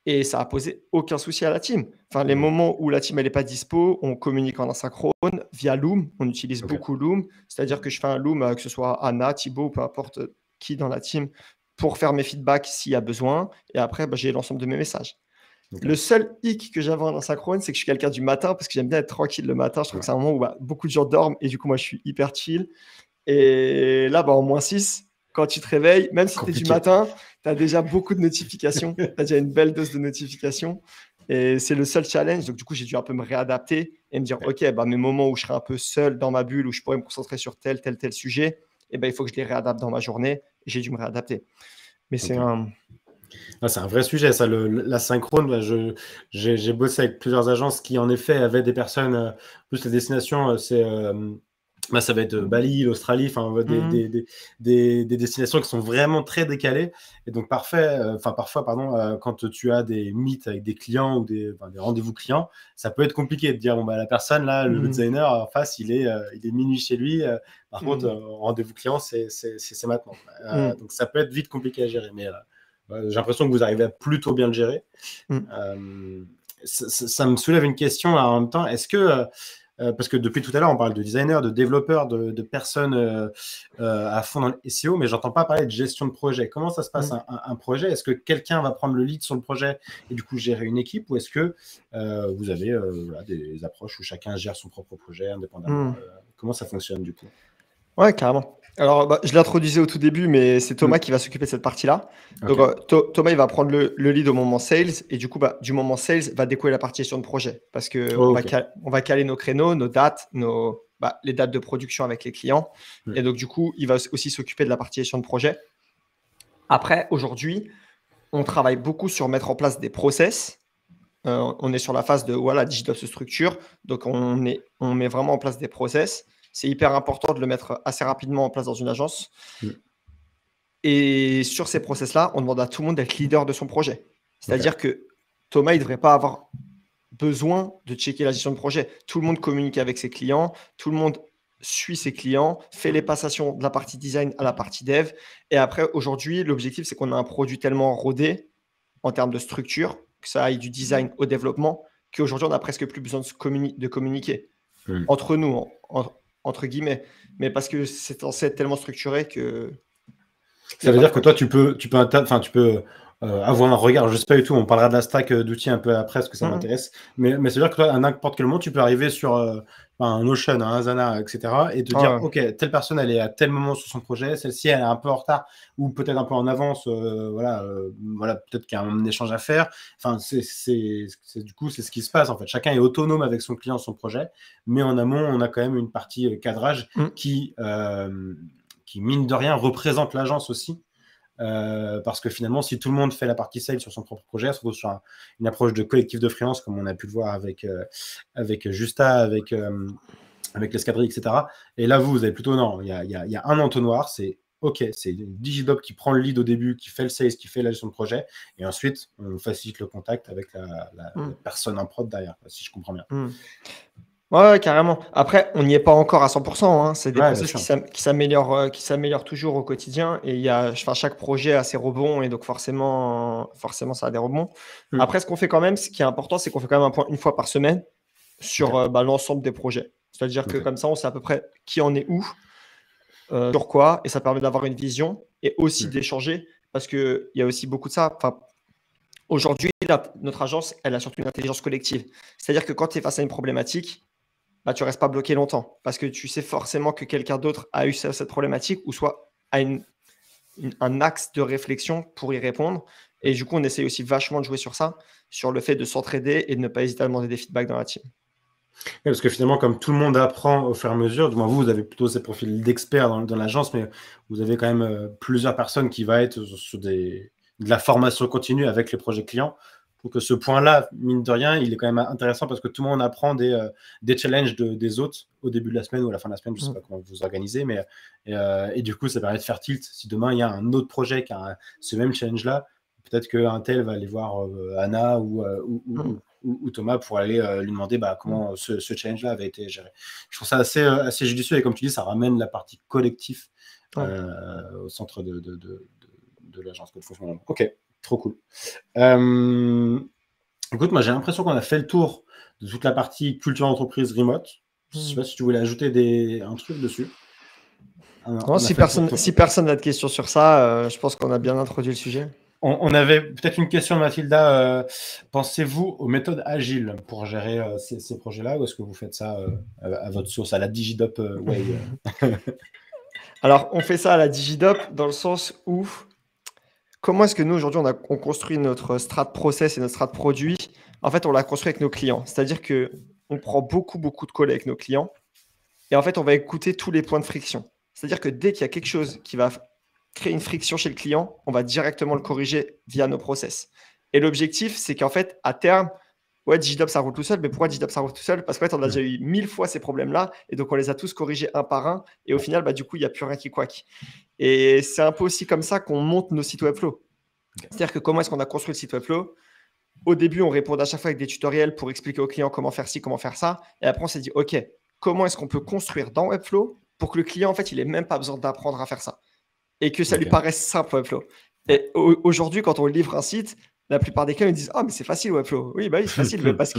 Et ça a posé aucun souci à la team. Les moments où la team n'est pas dispo, on communique en asynchrone via Loom. On utilise beaucoup Loom. C'est-à-dire que je fais un Loom, que ce soit Anna, Thibaut, peu importe qui dans la team, pour faire mes feedbacks s'il y a besoin. Et après, j'ai l'ensemble de mes messages. Le seul hic que j'avais en asynchrone, c'est que je suis quelqu'un du matin parce que j'aime bien être tranquille le matin. Je trouve que c'est un moment où beaucoup de gens dorment et du coup, moi, je suis hyper chill. Et là, en -6, quand tu te réveilles, même si tu es du matin, tu as déjà beaucoup de notifications. Tu as déjà une belle dose de notifications. Et c'est le seul challenge. Donc, du coup, j'ai dû un peu me réadapter et me dire, OK, mes moments où je serai un peu seul dans ma bulle, où je pourrais me concentrer sur tel sujet, il faut que je les réadapte dans ma journée. Et j'ai dû me réadapter. Mais c'est un vrai sujet, ça, l'asynchrone. J'ai bossé avec plusieurs agences qui, en effet, avaient des personnes, plus les destinations, ça va être Bali, l'Australie, des destinations qui sont vraiment très décalées. Et donc, parfois, quand tu as des meets avec des clients ou des rendez-vous clients, ça peut être compliqué de dire, la personne, là, le designer en face, il est minuit chez lui. Par contre, rendez-vous client, c'est maintenant. Donc, ça peut être vite compliqué à gérer. Mais j'ai l'impression que vous arrivez à plutôt bien le gérer. Ça me soulève une question là, en même temps. Est-ce que parce que depuis tout à l'heure, on parle de designers, de développeurs, de personnes à fond dans le SEO, mais j'entends pas parler de gestion de projet. Comment ça se passe un projet ? Est-ce que quelqu'un va prendre le lead sur le projet et du coup gérer une équipe, ou est-ce que vous avez des approches où chacun gère son propre projet indépendamment ? Comment ça fonctionne du coup ? Ouais, carrément. Alors, je l'introduisais au tout début, mais c'est Thomas qui va s'occuper de cette partie-là. Donc, Thomas, il va prendre le lead au moment sales. Et du coup, du moment sales va découler la partie gestion de projet. Parce qu'on va caler nos créneaux, nos dates, les dates de production avec les clients. Et donc, du coup, il va aussi s'occuper de la partie gestion de projet. Après, aujourd'hui, on travaille beaucoup sur mettre en place des process. On est sur la phase de DigiDoc se structure. Donc, on met vraiment en place des process. C'est hyper important de le mettre assez rapidement en place dans une agence. Et sur ces process-là, on demande à tout le monde d'être leader de son projet. C'est-à-dire que Thomas, il ne devrait pas avoir besoin de checker la gestion de projet. Tout le monde communique avec ses clients, tout le monde suit ses clients, fait les passations de la partie design à la partie dev. Et après, aujourd'hui, l'objectif, c'est qu'on a un produit tellement rodé en termes de structure, que ça aille du design au développement, qu'aujourd'hui, on n'a presque plus besoin de communiquer entre nous, entre guillemets. Mais parce que c'est censé être tellement structuré que... Ça veut dire que toi, tu peux avoir un regard, je sais pas du tout, on parlera de la stack d'outils un peu après, parce que ça m'intéresse, mais ça veut dire que toi, à n'importe quel moment, tu peux arriver sur un Notion, un Asana, etc., et te dire, OK, telle personne, elle est à tel moment sur son projet, celle-ci, elle est un peu en retard, ou peut-être un peu en avance, peut-être qu'il y a un échange à faire. Enfin, du coup, c'est ce qui se passe, en fait. Chacun est autonome avec son client, son projet, mais en amont, on a quand même une partie cadrage qui, mine de rien, représente l'agence aussi. Parce que finalement, si tout le monde fait la partie sales sur son propre projet, on se retrouve sur une approche de collectif de freelance, comme on a pu le voir avec Justa, avec l'escadrille, etc. Et là, vous avez plutôt, non, il y a un entonnoir, c'est OK, c'est Digidoc qui prend le lead au début, qui fait le sales, qui fait la gestion de projet, et ensuite, on facilite le contact avec la personne en prod derrière, si je comprends bien. Ouais, carrément. Après, on n'y est pas encore à 100%. Hein. C'est des process qui s'améliorent toujours au quotidien. Et chaque projet a ses rebonds. Et donc, forcément, ça a des rebonds. Après, ce qu'on fait quand même, ce qui est important, c'est qu'on fait quand même un point une fois par semaine sur l'ensemble des projets. C'est-à-dire que comme ça, on sait à peu près qui en est où, sur quoi. Et ça permet d'avoir une vision et aussi d'échanger. Parce qu'il y a aussi beaucoup de ça. Aujourd'hui, notre agence, elle a surtout une intelligence collective. C'est-à-dire que quand tu es face à une problématique, tu ne restes pas bloqué longtemps parce que tu sais forcément que quelqu'un d'autre a eu cette problématique ou soit a un axe de réflexion pour y répondre. Et du coup, on essaye aussi vachement de jouer sur ça, sur le fait de s'entraider et de ne pas hésiter à demander des feedbacks dans la team. Parce que finalement, comme tout le monde apprend au fur et à mesure, vous avez plutôt ces profils d'experts dans l'agence, mais vous avez quand même plusieurs personnes qui vont être sur de la formation continue avec les projets clients. Donc ce point-là, mine de rien, il est quand même intéressant parce que tout le monde apprend des challenges des autres au début de la semaine ou à la fin de la semaine, je ne sais pas comment vous organisez, mais et du coup, ça permet de faire tilt. Si demain, il y a un autre projet qui a ce même challenge-là, peut-être qu'un tel va aller voir Anna ou Thomas pour aller lui demander comment ce challenge-là avait été géré. Je trouve ça assez judicieux et comme tu dis, ça ramène la partie collective au centre de l'agence. Ok. Trop cool. Écoute, moi j'ai l'impression qu'on a fait le tour de toute la partie culture entreprise remote. Je ne sais pas si tu voulais ajouter un truc dessus. Si personne n'a de questions sur ça, je pense qu'on a bien introduit le sujet. On avait peut-être une question de Mathilda. Pensez-vous aux méthodes agiles pour gérer ces projets-là ou est-ce que vous faites ça à votre sauce, à la DigiDoc way Alors, on fait ça à la DigiDoc dans le sens où comment est-ce que nous, aujourd'hui, on construit notre strat process et notre strat produit? En fait, on l'a construit avec nos clients. C'est-à-dire qu'on prend beaucoup de calls avec nos clients et en fait, on va écouter tous les points de friction. C'est-à-dire que dès qu'il y a quelque chose qui va créer une friction chez le client, on va directement le corriger via nos process. Et l'objectif, c'est qu'en fait, à terme, DigiDoc, ça roule tout seul. Mais pourquoi DigiDoc, ça roule tout seul? Parce qu'en fait, on a déjà eu 1000 fois ces problèmes-là et donc on les a tous corrigés un par un. Et au final, du coup, il n'y a plus rien qui couac. Et c'est un peu aussi comme ça qu'on monte nos sites Webflow. C'est-à-dire que comment est-ce qu'on a construit le site Webflow? Au début, on répondait à chaque fois avec des tutoriels pour expliquer aux clients comment faire ci, comment faire ça. Et après, on s'est dit, OK, comment est-ce qu'on peut construire dans Webflow pour que le client, en fait, il n'ait même pas besoin d'apprendre à faire ça et que ça lui paraisse simple Webflow. Et aujourd'hui, quand on livre un site, la plupart des clients ils disent « Ah, mais c'est facile Webflow ». Oui, c'est facile parce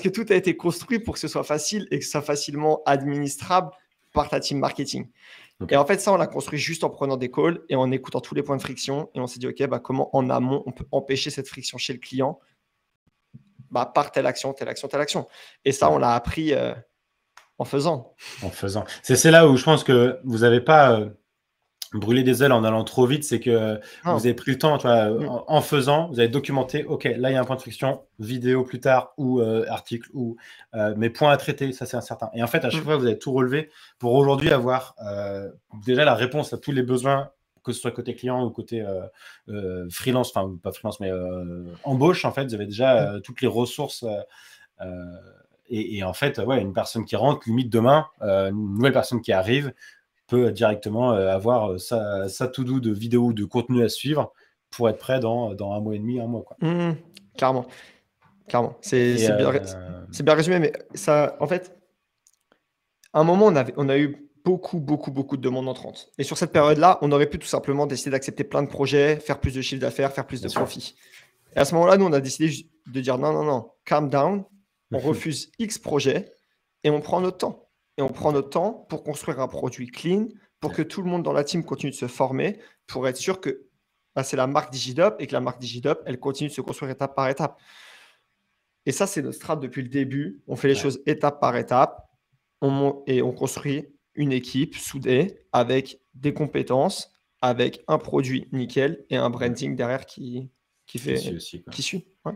que tout a été construit pour que ce soit facile et que ce soit facilement administrable par ta team marketing. Et en fait, ça, on l'a construit juste en prenant des calls et en écoutant tous les points de friction. Et on s'est dit, OK, comment en amont, on peut empêcher cette friction chez le client par telle action, telle action, telle action. Et ça, on l'a appris en faisant. En faisant. C'est là où je pense que vous n'avez pas brûlé des ailes en allant trop vite, c'est que vous Non. avez pris le temps, tu vois, Mm. en faisant, vous avez documenté, ok, là il y a un point de friction, vidéo plus tard, ou article, ou mes points à traiter, ça c'est incertain. Et en fait, à chaque Mm. fois, vous avez tout relevé pour aujourd'hui avoir déjà la réponse à tous les besoins, que ce soit côté client ou côté freelance, enfin pas freelance, mais embauche, en fait, vous avez déjà toutes les ressources. Et en fait, ouais, une personne qui rentre, limite demain, une nouvelle personne qui arrive, peut directement avoir sa to-do de vidéos ou de contenu à suivre pour être prêt dans un mois et demi, un mois, quoi. Mm. Clairement, clairement. Et C'est bien résumé, mais ça, en fait, à un moment, on a eu beaucoup, beaucoup, beaucoup de demandes entrantes. Et sur cette période-là, on aurait pu tout simplement décider d'accepter plein de projets, faire plus de chiffre d'affaires, faire plus bien de sûr. profit. Et à ce moment-là, nous, on a décidé de dire non, non, non, calm down, on refuse X projets et on prend notre temps. Et on prend notre temps pour construire un produit clean, pour que tout le monde dans la team continue de se former, pour être sûr que bah, c'est la marque Digidop et que la marque Digidop, elle continue de se construire étape par étape. Et ça, c'est notre strat depuis le début. On fait les Ouais. choses étape par étape et on construit une équipe soudée avec des compétences, avec un produit nickel et un branding derrière qui suit aussi, quoi. suit. Ouais.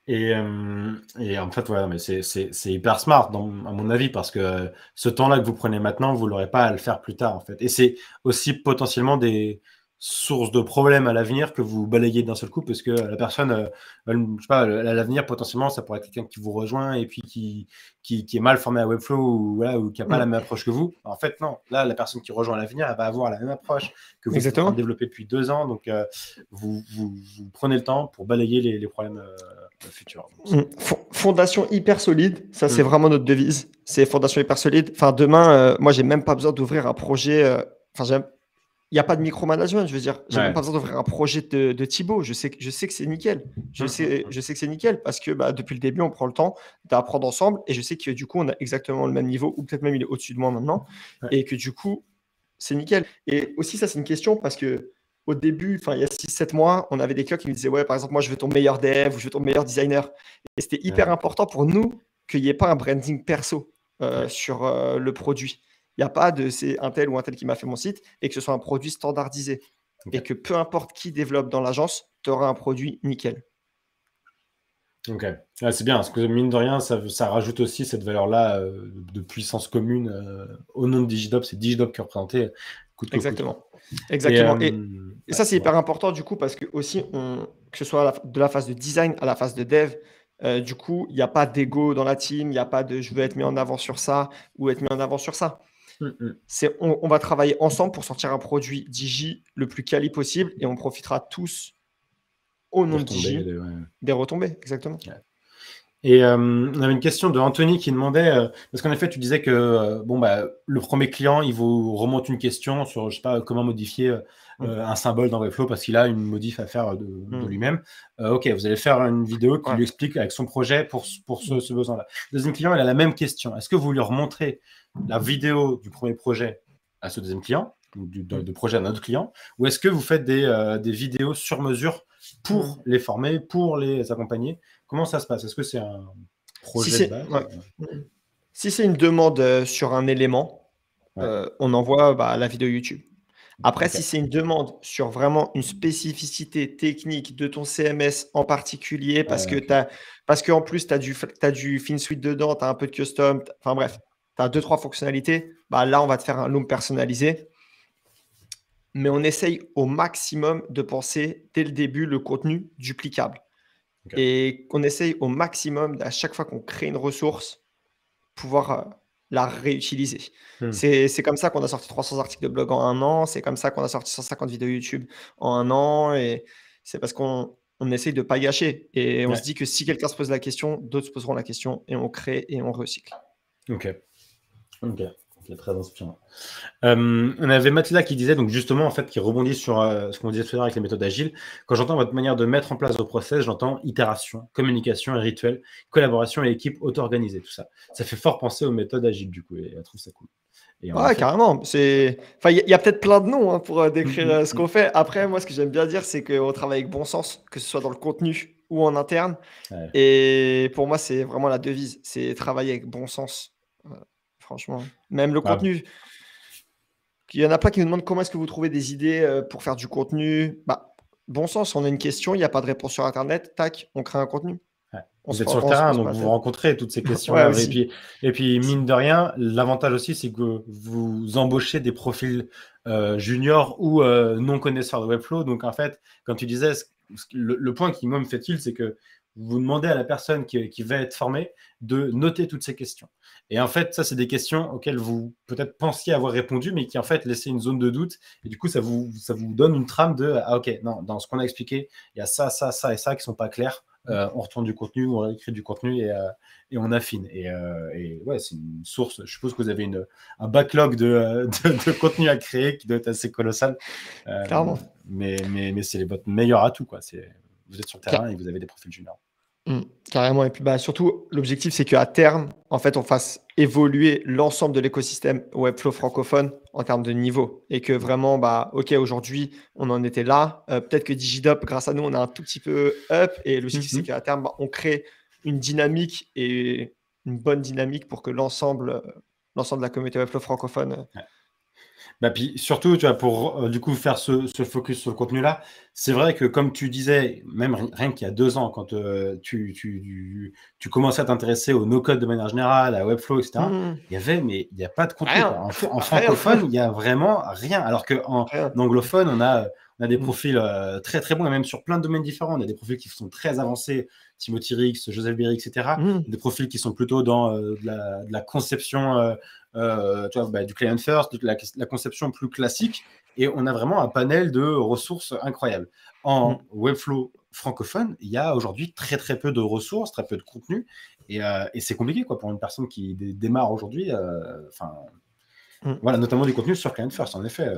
Et en fait, ouais, mais c'est hyper smart, à mon avis, parce que ce temps-là que vous prenez maintenant, vous l'aurez pas à le faire plus tard, en fait. Et c'est aussi potentiellement des sources de problèmes à l'avenir que vous balayez d'un seul coup, parce que la personne, je sais pas, à l'avenir, potentiellement, ça pourrait être quelqu'un qui vous rejoint et puis qui est mal formé à Webflow ou, voilà, ou qui n'a pas la même approche que vous. En fait, non. Là, la personne qui rejoint à l'avenir, elle va avoir la même approche que vous êtes en train Exactement. de développer depuis 2 ans. Donc, vous prenez le temps pour balayer les problèmes futurs. Fondation hyper solide, ça c'est vraiment notre devise. C'est fondation hyper solide. Enfin, demain, moi, j'ai même pas besoin d'ouvrir un projet. Enfin, il n'y a pas de micromanagement, je veux dire. J'ai même pas besoin d'ouvrir un projet de Thibaut. Je sais que c'est nickel. Je sais que c'est nickel parce que bah, depuis le début, on prend le temps d'apprendre ensemble et je sais que du coup, on a exactement le même niveau ou peut-être même il est au-dessus de moi maintenant et que du coup, c'est nickel. Et aussi, ça, c'est une question parce que au début, il y a 6-7 mois, on avait des clients qui nous disaient ouais, par exemple, moi, je veux ton meilleur dev ou je veux ton meilleur designer. Et c'était hyper important pour nous qu'il n'y ait pas un branding perso sur le produit. Il n'y a pas de c'est un tel ou un tel qui m'a fait mon site et que ce soit un produit standardisé. Et que peu importe qui développe dans l'agence, tu auras un produit nickel. Ok, ouais, c'est bien, parce que mine de rien, ça rajoute aussi cette valeur-là de puissance commune au nom de Digidop. C'est Digidop qui est représenté coûte que coûte. Exactement. Exactement. Et ça, c'est ouais. hyper important du coup parce que aussi, que ce soit de la phase de design à la phase de dev, du coup, il n'y a pas d'ego dans la team, il n'y a pas de je veux être mis en avant sur ça ou être mis en avant sur ça. On va travailler ensemble pour sortir un produit Digi le plus quali possible et on profitera tous au nom de Digi des retombées. Exactement. Ouais. Et on avait une question de Anthony qui demandait, parce qu'en effet, tu disais que le premier client, il vous remonte une question sur, je sais pas, comment modifier un symbole dans Webflow parce qu'il a une modif à faire de lui-même. Ok, vous allez faire une vidéo qui lui explique avec son projet pour ce besoin-là. Le deuxième client, il a la même question. Est-ce que vous lui remontrez la vidéo du premier projet à ce deuxième client, de projet à notre client, ou est-ce que vous faites des vidéos sur mesure pour les former, pour les accompagner? Comment ça se passe? Est-ce que c'est un projet de base? Si c'est une demande sur un élément, on envoie la vidéo YouTube. Après, si c'est une demande sur vraiment une spécificité technique de ton CMS en particulier, parce qu'en plus, tu as du FinSuite dedans, tu as un peu de custom, enfin bref, tu as 2-3 fonctionnalités, là, on va te faire un loom personnalisé. Mais on essaye au maximum de penser dès le début le contenu duplicable. Et qu'on essaye au maximum, à chaque fois qu'on crée une ressource, pouvoir la réutiliser. C'est comme ça qu'on a sorti 300 articles de blog en 1 an, c'est comme ça qu'on a sorti 150 vidéos YouTube en 1 an, et c'est parce qu'on essaye de ne pas gâcher. Et on se dit que si quelqu'un se pose la question, d'autres se poseront la question, et on crée et on recycle. Ok, très inspirant. On avait Mathilda qui disait, donc justement, en fait, qui rebondit sur ce qu'on disait tout à l'heure avec les méthodes agiles. Quand j'entends votre manière de mettre en place vos process, j'entends itération, communication et rituel, collaboration et équipe auto-organisée, tout ça. Ça fait fort penser aux méthodes agiles, du coup, et je trouve ça cool. Carrément. Il y a peut-être plein de noms pour décrire ce qu'on fait. Après, moi, ce que j'aime bien dire, c'est qu'on travaille avec bon sens, que ce soit dans le contenu ou en interne. Et pour moi, c'est vraiment la devise, c'est travailler avec bon sens. franchement. Même le Bah, contenu. Il y en a plein qui nous demandent comment est-ce que vous trouvez des idées pour faire du contenu. Bah, bon sens, on a une question, il n'y a pas de réponse sur Internet, tac, on crée un contenu. ouais. On Vous se, êtes sur le on se terrain, pose donc pas la vous tête. rencontrez toutes ces Ouais, questions-là. aussi. Et puis, Aussi. mine de rien, l'avantage aussi, c'est que vous embauchez des profils juniors ou non connaisseurs de Webflow. Donc, en fait, comme tu disais, le point qui, moi, me fait tilt, c'est que vous demandez à la personne qui va être formée de noter toutes ces questions. Et en fait, ça, c'est des questions auxquelles vous peut-être pensiez avoir répondu, mais qui, en fait, laissaient une zone de doute. Et du coup, ça vous donne une trame de « Ah, ok, non, dans ce qu'on a expliqué, il y a ça, ça, ça et ça qui ne sont pas clairs. On retourne du contenu, on réécrit du contenu et on affine. » Et ouais, c'est une source. Je suppose que vous avez un backlog de contenu à créer qui doit être assez colossal. Clairement. Mais c'est votre meilleur atout, quoi. Vous êtes sur le terrain et vous avez des profils juniors. Carrément. Et puis bah, surtout, l'objectif, c'est qu'à terme, en fait, on fasse évoluer l'ensemble de l'écosystème Webflow francophone en termes de niveau. Et que vraiment, bah, OK, aujourd'hui, on en était là. Peut-être que DigiDop, grâce à nous, on a un tout petit peu up. Et l'objectif, c'est qu'à terme, bah, on crée une dynamique et une bonne dynamique pour que l'ensemble de la communauté Webflow francophone. Bah, puis surtout, tu vois, pour du coup faire ce focus sur le contenu-là, c'est vrai que comme tu disais, même rien qu'il y a 2 ans, quand tu commençais à t'intéresser au no-code de manière générale, à Webflow, etc., mais il n'y a pas de contenu, quoi. Rien. En francophone, il n'y a vraiment rien. Alors qu'en Rien. anglophone, on a des profils très très bons, et même sur plein de domaines différents. On a des profils qui sont très avancés, Timothy Rix, Joseph Berry, etc. Des profils qui sont plutôt dans de la conception tu vois, du client first, de la conception plus classique, et on a vraiment un panel de ressources incroyables. En Webflow francophone, il y a aujourd'hui très très peu de ressources, très peu de contenu, et c'est compliqué, quoi, pour une personne qui démarre aujourd'hui. Voilà, notamment du contenu sur client first, en effet.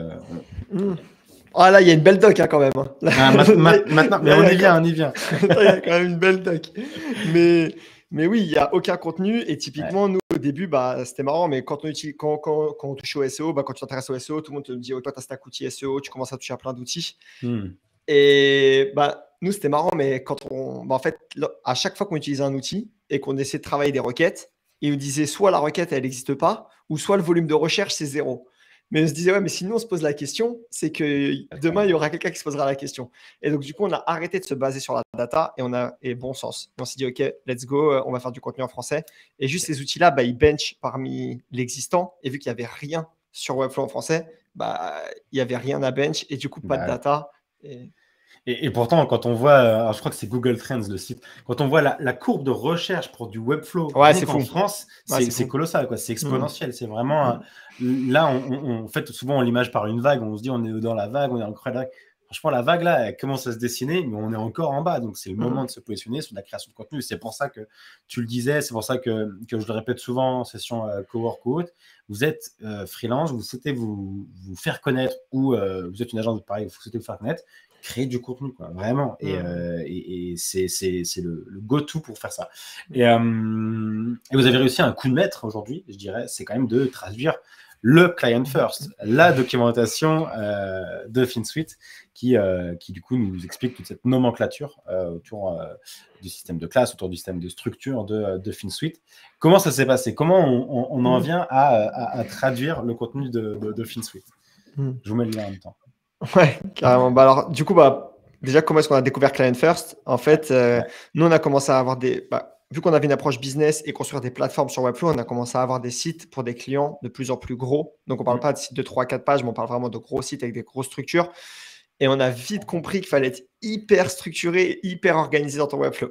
Ah là, il y a une belle doc, hein, quand même. Maintenant, mais on y vient. Il y a quand même une belle doc. Mais oui, il n'y a aucun contenu. Et typiquement, nous, au début, bah, c'était marrant, mais quand on touche au SEO, bah, quand tu t'intéresses au SEO, tout le monde te dit, oh, toi, tu as stack outil SEO, tu commences à toucher à plein d'outils. Et bah, nous, c'était marrant, mais en fait, à chaque fois qu'on utilisait un outil et qu'on essayait de travailler des requêtes, il nous disait soit la requête, elle n'existe pas, ou soit le volume de recherche, c'est 0. Mais on se disait, ouais, mais si nous, on se pose la question, c'est que demain, il y aura quelqu'un qui se posera la question. Et donc, du coup, on a arrêté de se baser sur la data et bon sens. On s'est dit, OK, let's go, on va faire du contenu en français. Et juste ces outils-là, bah, ils benchent parmi l'existant. Et vu qu'il n'y avait rien sur Webflow en français, bah, il n'y avait rien à bench et du coup, pas de data. Et pourtant, quand on voit, alors je crois que c'est Google Trends, le site, quand on voit la courbe de recherche pour du Webflow en France, c'est colossal, quoi. C'est exponentiel. C'est vraiment là, en fait, souvent on l'image par une vague, on se dit on est dans la vague, on est en creux de la vague. Franchement, la vague là, elle commence à se dessiner, mais on est encore en bas. Donc c'est le moment de se positionner sur la création de contenu. C'est pour ça que tu le disais, c'est pour ça que je le répète souvent en session cowork ou autre. Vous êtes freelance, vous souhaitez vous faire connaître, ou vous êtes une agence de pareil, vous souhaitez vous faire connaître. Créer du contenu, quoi, vraiment. Et c'est le go-to pour faire ça. Et vous avez réussi un coup de maître aujourd'hui, je dirais, c'est quand même de traduire le client first, la documentation de FinSuite qui du coup nous explique toute cette nomenclature autour du système de classe, autour du système de structure de FinSuite. Comment ça s'est passé? Comment on en vient à traduire le contenu de FinSuite? Je vous mets le lien en même temps. Ouais, carrément. Bah alors, du coup, déjà, comment est-ce qu'on a découvert Client First? En fait, nous, on a commencé à avoir vu qu'on avait une approche business et construire des plateformes sur Webflow, on a commencé à avoir des sites pour des clients de plus en plus gros. Donc, on ne parle pas de sites de 3-4 pages, mais on parle vraiment de gros sites avec des grosses structures. Et on a vite compris qu'il fallait être hyper structuré et hyper organisé dans ton Webflow.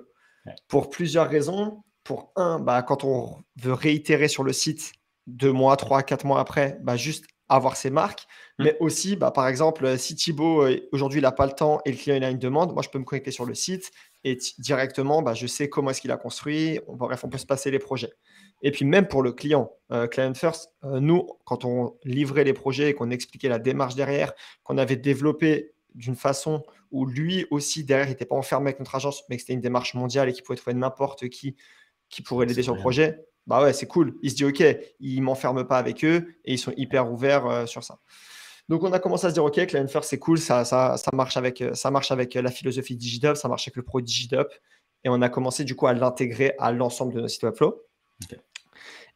Pour plusieurs raisons. Pour un, quand on veut réitérer sur le site 2 mois, 3, 4 mois après, juste avoir ses marques. Mais aussi, par exemple, si Thibaut, aujourd'hui, il n'a pas le temps et le client il a une demande, moi, je peux me connecter sur le site et directement, je sais comment est-ce qu'il a construit. Bref, on peut se passer les projets. Et puis, même pour le client, Client First, nous, quand on livrait les projets et qu'on expliquait la démarche derrière, qu'on avait développé d'une façon où lui aussi, derrière, il n'était pas enfermé avec notre agence, mais que c'était une démarche mondiale et qu'il pouvait trouver n'importe qui pourrait l'aider sur le projet, ouais, c'est cool. Il se dit, OK, ils ne m'enferment pas avec eux et ils sont hyper ouverts sur ça. Donc, on a commencé à se dire, OK, Client First, c'est cool, ça marche avec la philosophie DigiDop, ça marche avec le pro DigiDop. Et on a commencé du coup à l'intégrer à l'ensemble de nos sites Webflow.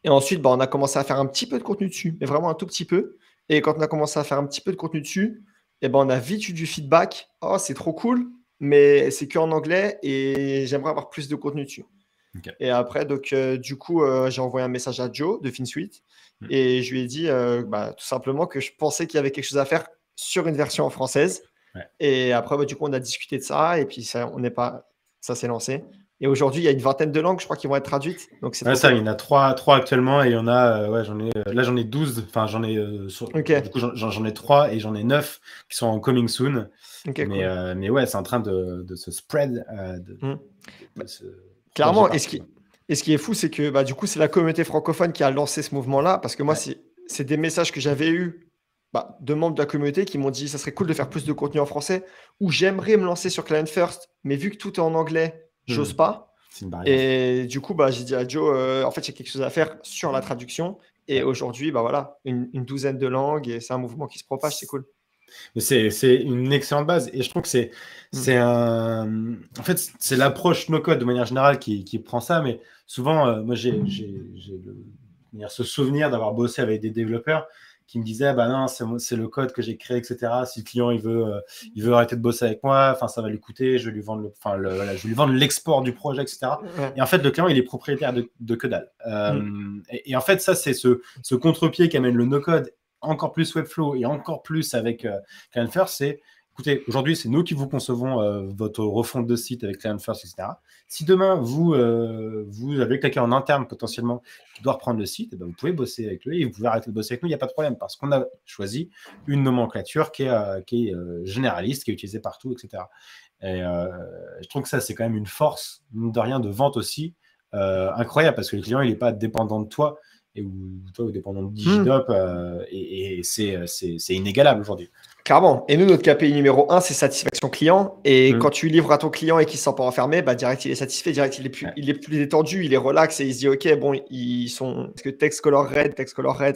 Et ensuite, bah, on a commencé à faire un petit peu de contenu dessus, mais vraiment un tout petit peu. Et quand on a commencé à faire un petit peu de contenu dessus, et ben, on a vite eu du feedback. Oh, c'est trop cool, mais c'est qu'en anglais et j'aimerais avoir plus de contenu dessus. Ok. Et après, donc, du coup, j'ai envoyé un message à Joe de FinSuite et je lui ai dit bah, tout simplement que je pensais qu'il y avait quelque chose à faire sur une version en française. Ouais. Et après, bah, du coup, on a discuté de ça et puis ça s'est lancé. Et aujourd'hui, il y a une vingtaine de langues, je crois, qui vont être traduites. Donc, c'est Ouais, trop ça, cool. il y en a trois actuellement et il y en a, ouais, là j'en ai 12, enfin Ok, du coup j'en ai 3 et j'en ai 9 qui sont en coming soon. ok, cool. Mais ouais, c'est en train de se spread, Hmm. de Bah, se propager clairement, partout. et ce qui est fou, c'est que bah, du coup, c'est la communauté francophone qui a lancé ce mouvement-là, parce que moi, Ouais. c'est des messages que j'avais eus bah, de membres de la communauté qui m'ont dit ça serait cool de faire plus de contenu en français, ou j'aimerais me lancer sur Client First, mais vu que tout est en anglais, j'ose Hmm. pas. C'est une barrière. Et du coup, bah, j'ai dit à Joe, en fait, il y a quelque chose à faire sur la traduction. Et Ouais. aujourd'hui, bah, voilà, une douzaine de langues, et c'est un mouvement qui se propage, c'est cool. Mais c'est une excellente base et je trouve que Mm. en fait, c'est l'approche no-code de manière générale qui prend ça, mais souvent, moi, ce souvenir d'avoir bossé avec des développeurs qui me disaient, bah non, c'est le code que j'ai créé, etc. Si le client il veut arrêter de bosser avec moi, enfin, ça va lui coûter, je vais lui vendre voilà, je vais lui vendre l'export du projet, etc. Ouais. Et en fait, le client, il est propriétaire de que dalle. Mm. Et en fait, ça, c'est ce contre-pied qu'amène le no-code, encore plus Webflow et encore plus avec Client First, c'est écoutez, aujourd'hui, c'est nous qui vous concevons votre refonte de site avec Client First, etc. Si demain, vous avez quelqu'un en interne potentiellement qui doit reprendre le site, eh ben, vous pouvez bosser avec lui et vous pouvez arrêter de bosser avec nous, il n'y a pas de problème parce qu'on a choisi une nomenclature qui est généraliste, qui est utilisée partout, etc. Et je trouve que ça, c'est quand même une force, mine de rien, de vente aussi incroyable parce que le client, il n'est pas dépendant de toi et toi, ou dépendant de Mm. Digidop, et c'est inégalable aujourd'hui. Clairement. Et nous, notre KPI numéro un, c'est satisfaction client. Et quand Mm. tu livres à ton client et qu'il ne se sent pas enfermé, bah, direct, il est satisfait, direct, Ouais. il est plus détendu, il est relax et il se dit, OK, bon, parce que text color red,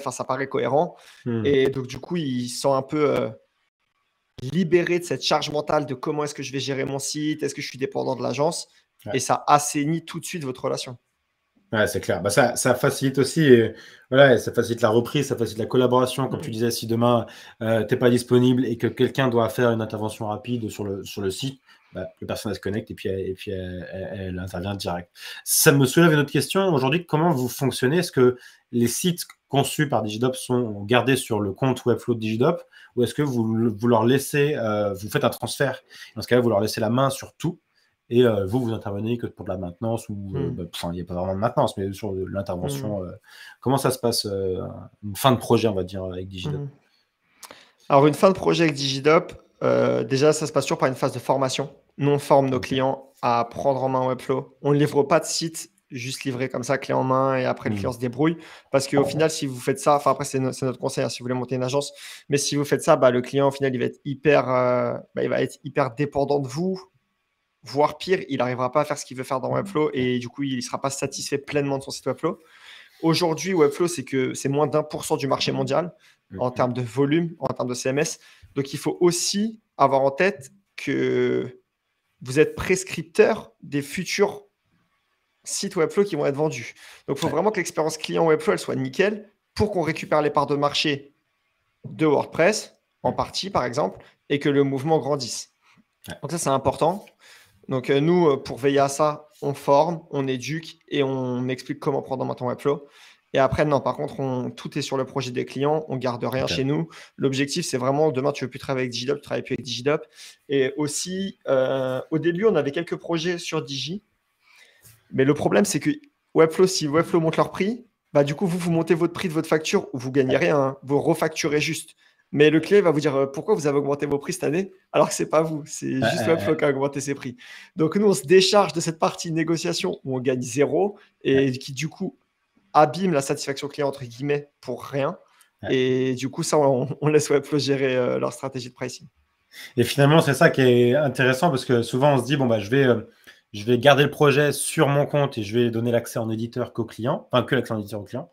enfin, ça paraît cohérent. Mm. Et donc, du coup, il se sent un peu libéré de cette charge mentale de comment est-ce que je vais gérer mon site, est-ce que je suis dépendant de l'agence. Ouais. Et ça assainit tout de suite votre relation. Ouais, c'est clair. Bah, ça facilite aussi, voilà, ça facilite la reprise, ça facilite la collaboration. Comme tu disais, si demain tu n'es pas disponible et que quelqu'un doit faire une intervention rapide sur le site, bah, la personne elle se connecte et puis elle intervient direct. Ça me soulève une autre question. Aujourd'hui, comment vous fonctionnez? Est-ce que les sites conçus par Digidop sont gardés sur le compte Webflow de Digidop ou est-ce que vous leur laissez, vous faites un transfert? Dans ce cas-là, vous leur laissez la main sur tout et vous intervenez que pour de la maintenance ou il n'y a pas vraiment de maintenance, mais sur l'intervention. Comment ça se passe une fin de projet, on va dire, avec Digidop? Alors, une fin de projet avec Digidop, déjà, ça se passe toujours par une phase de formation. Nous, on forme nos Ok. clients à prendre en main Webflow. On ne livre pas de site juste livré comme ça, clé en main, et après, le Mm. client se débrouille. Parce qu'au final, si vous faites ça, enfin, après, c'est notre conseil, hein, si vous voulez monter une agence, mais si vous faites ça, bah, le client, au final, il va être hyper dépendant de vous, voire pire, il n'arrivera pas à faire ce qu'il veut faire dans Webflow, et du coup, il ne sera pas satisfait pleinement de son site Webflow. Aujourd'hui, Webflow, c'est moins d'1% du marché mondial en Mm. termes de volume, en termes de CMS. Donc, il faut aussi avoir en tête que vous êtes prescripteur des futurs sites Webflow qui vont être vendus. Donc, il faut Ouais. vraiment que l'expérience client Webflow elle soit nickel pour qu'on récupère les parts de marché de WordPress, en Mm. partie par exemple, et que le mouvement grandisse. Ouais. Donc, ça, c'est important. Donc, nous, pour veiller à ça, on forme, on éduque et on explique comment prendre en main ton Webflow. Et après, non, par contre, tout est sur le projet des clients, on garde rien chez Ok. nous. L'objectif, c'est vraiment, demain, tu veux plus travailler avec Digidop, tu travailles plus avec Digidop. Et aussi, au début, on avait quelques projets sur Digi. Mais le problème, c'est que Webflow, si Webflow monte leur prix, bah, du coup, vous montez votre prix de votre facture ou vous gagnez Ouais. rien, hein. Vous refacturez juste. Mais le client va vous dire pourquoi vous avez augmenté vos prix cette année alors que c'est pas vous, c'est juste Webflow qui a augmenté ses prix. Donc nous, on se décharge de cette partie négociation où on gagne zéro Ouais. et qui du coup abîme la satisfaction client entre guillemets pour rien. Ouais. Et du coup, ça, on laisse Webflow gérer leur stratégie de pricing. Et finalement, c'est ça qui est intéressant parce que souvent on se dit, bon, bah, je vais garder le projet sur mon compte et je vais donner l'accès en éditeur qu'au client, enfin que l'accès en éditeur au client,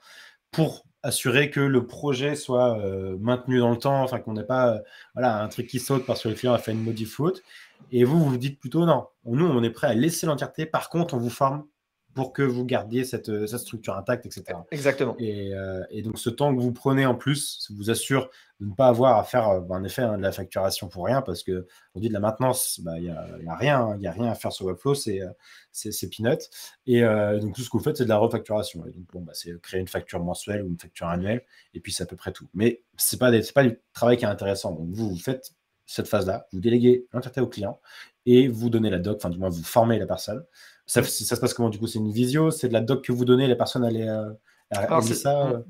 pour assurer que le projet soit maintenu dans le temps, enfin qu'on n'ait pas voilà, un truc qui saute parce que le client a fait une modif faute. Et vous dites plutôt non. Nous, on est prêt à laisser l'entièreté. Par contre, on vous forme pour que vous gardiez cette structure intacte, etc. Exactement. Et donc, ce temps que vous prenez en plus, ça vous assure de ne pas avoir à faire, en effet, de la facturation pour rien, parce qu'aujourd'hui, de la maintenance, il n'y a rien, hein, y a rien à faire sur Webflow, c'est peanut. Et donc, tout ce que vous faites, c'est de la refacturation. Et donc, c'est créer une facture mensuelle ou une facture annuelle, et puis c'est à peu près tout. Mais c'est pas du travail qui est intéressant. Donc, vous faites cette phase-là, vous déléguez l'entièreté au client, et vous donnez la doc, enfin, du moins, vous formez la personne. Ça se passe comment, du coup? C'est une visio? C'est de la doc que vous donnez, les personnes Alors, lit ça?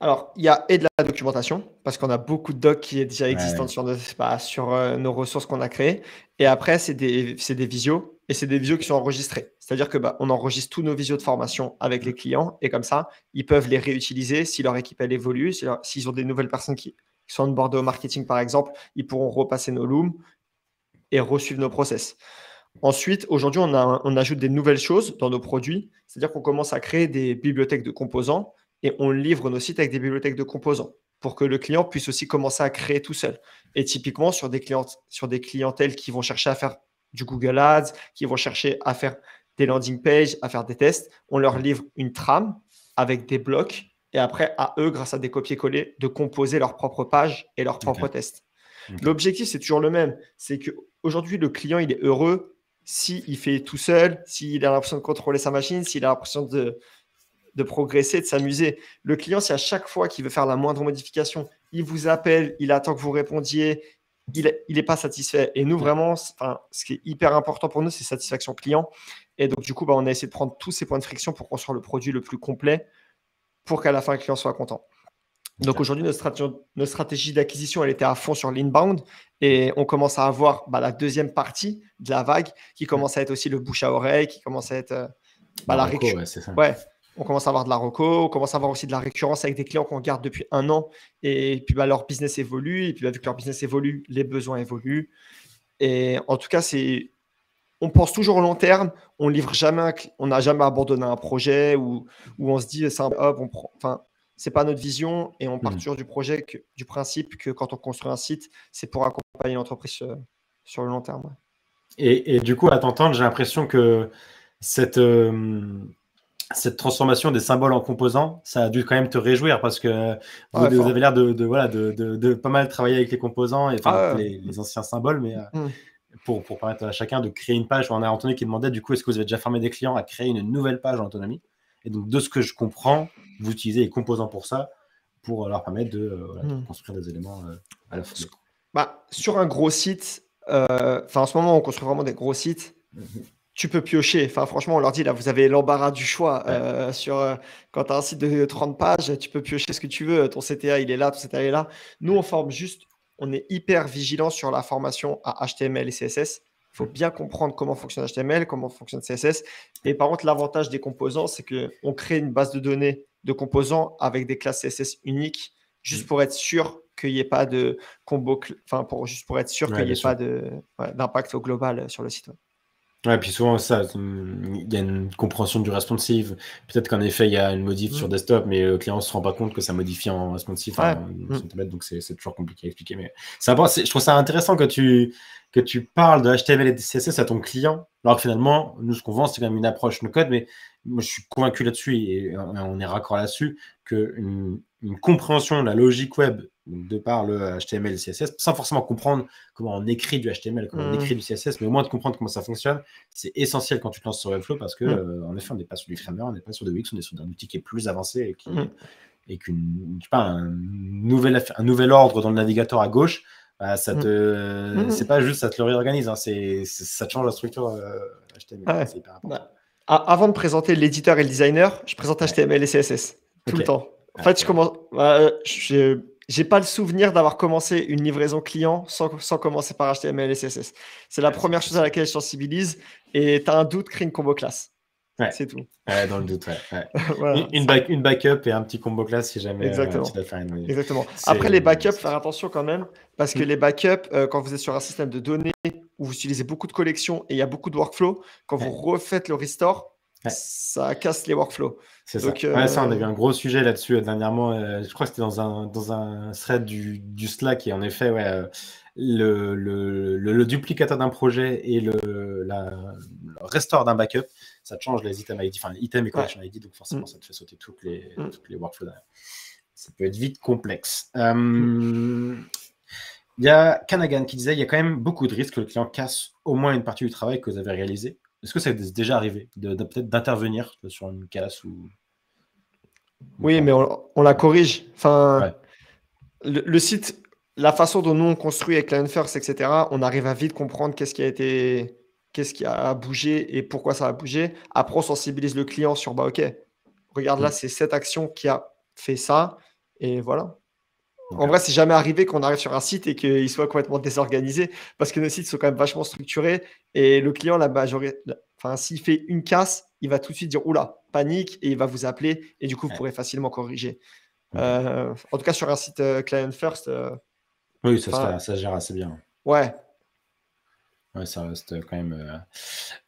Alors, il y a de la documentation, parce qu'on a beaucoup de docs qui est déjà existante Ouais. sur nos ressources qu'on a créées. Et après, c'est des visios, et c'est des visios qui sont enregistrées. C'est-à-dire que on enregistre tous nos visios de formation avec les clients, et comme ça, ils peuvent les réutiliser si leur équipe elle évolue, s'ils ont des nouvelles personnes qui sont onboardées au marketing, par exemple, ils pourront repasser nos looms et resuivre nos process. Ensuite, aujourd'hui, on ajoute des nouvelles choses dans nos produits, c'est-à-dire qu'on commence à créer des bibliothèques de composants et on livre nos sites avec des bibliothèques de composants pour que le client puisse aussi commencer à créer tout seul. Et typiquement, sur des clientèles qui vont chercher à faire du Google Ads, qui vont chercher à faire des landing pages, à faire des tests, on leur livre une trame avec des blocs et après, à eux, grâce à des copier-coller, de composer leur propre page et leurs propres tests. L'objectif, c'est toujours le même. C'est qu'aujourd'hui, le client, il est heureux s'il fait tout seul, s'il a l'impression de contrôler sa machine, s'il a l'impression de progresser, de s'amuser. Le client, si à chaque fois qu'il veut faire la moindre modification, il vous appelle, il attend que vous répondiez, il n'est pas satisfait. Et nous, vraiment, ce qui est hyper important pour nous, c'est satisfaction client. Et donc, du coup, on a essayé de prendre tous ces points de friction pour construire le produit le plus complet pour qu'à la fin, le client soit content. Donc aujourd'hui, notre stratégie d'acquisition, elle était à fond sur l'inbound et on commence à avoir la deuxième partie de la vague qui commence à être aussi le bouche à oreille, qui commence à être la récurrence. Ouais, on commence à avoir de la reco, on commence à avoir aussi de la récurrence avec des clients qu'on garde depuis 1 an et puis leur business évolue et puis vu que leur business évolue, les besoins évoluent. Et en tout cas, on pense toujours au long terme, on livre jamais, on n'a jamais abandonné un projet où on se dit c'est pas notre vision et on part toujours du principe que quand on construit un site, c'est pour accompagner l'entreprise sur le long terme. Et du coup, à t'entendre, j'ai l'impression que cette transformation des symboles en composants, ça a dû quand même te réjouir parce que vous avez l'air de pas mal travailler avec les composants et les anciens symboles, mais pour permettre à chacun de créer une page. On a Anthony qui demandait du coup, est-ce que vous avez déjà formé des clients à créer une nouvelle page en autonomie? Et donc, de ce que je comprends, vous utilisez les composants pour ça, pour leur permettre de construire des éléments à la foulée. Sur un gros site, en ce moment, on construit vraiment des gros sites. Tu peux piocher. Franchement, on leur dit, là, vous avez l'embarras du choix. Quand tu as un site de 30 pages, tu peux piocher ce que tu veux. Ton CTA, il est là, ton CTA, il est là. Nous, on forme juste, on est hyper vigilant sur la formation à HTML et CSS. Il faut bien comprendre comment fonctionne HTML, comment fonctionne CSS. Et par contre, l'avantage des composants, c'est qu'on crée une base de données de composants avec des classes CSS uniques, juste pour être sûr qu'il n'y ait pas de combo, juste pour être sûr qu'il n'y ait pas d'impact au global sur le site. Ouais, puis souvent, il y a une compréhension du responsive. Peut-être qu'en effet, il y a une modif sur desktop, mais le client ne se rend pas compte que ça modifie en responsive, donc c'est toujours compliqué à expliquer. Mais je trouve ça intéressant que tu parles de HTML et de CSS à ton client, alors que finalement, nous, ce qu'on vend, c'est quand même une approche no-code, mais moi, je suis convaincu là-dessus, et on est raccord là-dessus, qu'une compréhension de la logique web de par le HTML et le CSS, sans forcément comprendre comment on écrit du HTML, comment on écrit du CSS, mais au moins de comprendre comment ça fonctionne, c'est essentiel quand tu te lances sur Webflow parce que, en effet, on n'est pas sur du framework, on n'est pas sur de Wix, on est sur un outil qui est plus avancé et un nouvel ordre dans le navigateur à gauche, c'est pas juste ça te le réorganise, ça te change la structure HTML. C'est hyper important. Avant de présenter l'éditeur et le designer, je présente HTML et CSS tout le temps. En fait, j'ai pas le souvenir d'avoir commencé une livraison client sans commencer par HTML et CSS. C'est la première chose à laquelle je sensibilise. Et tu as un doute, crée une combo classe. C'est tout. Dans le doute, voilà, une backup et un petit combo classe si jamais Exactement. tu dois faire une... Exactement. Après, les backups, faire attention quand même, parce que les backups, quand vous êtes sur un système de données où vous utilisez beaucoup de collections et il y a beaucoup de workflow, quand vous refaites le restore, ça casse les workflows. C'est ça. Ça, on a eu un gros sujet là-dessus dernièrement. Je crois que c'était dans un thread du Slack. Et en effet, le duplicateur d'un projet et le restore d'un backup, ça te change les items ID, enfin item et collection ID, donc forcément, Mm. ça te fait sauter toutes Mm. les workflows derrière. Ça peut être vite complexe. Il y a Kanagan qui disait il y a quand même beaucoup de risques que le client casse au moins une partie du travail que vous avez réalisé. Est-ce que ça est déjà arrivé peut-être d'intervenir sur une casse ou Oui, pas? mais on la corrige. Enfin, Ouais. le site, la façon dont nous on construit avec Client First, etc., on arrive à vite comprendre qu'est-ce qui a bougé et pourquoi ça a bougé. Après, on sensibilise le client sur, bah ok, regarde là, Mm. c'est cette action qui a fait ça. Et voilà. En Ok. vrai, c'est jamais arrivé qu'on arrive sur un site et qu'il soit complètement désorganisé parce que nos sites sont quand même vachement structurés et le client, enfin, s'il fait une casse, il va tout de suite dire oula, panique et il va vous appeler et du coup, vous Ouais. pourrez facilement corriger. Ok. En tout cas, sur un site Client First, Oui, enfin, ça se gère assez bien. ouais. Ouais, ça reste quand même.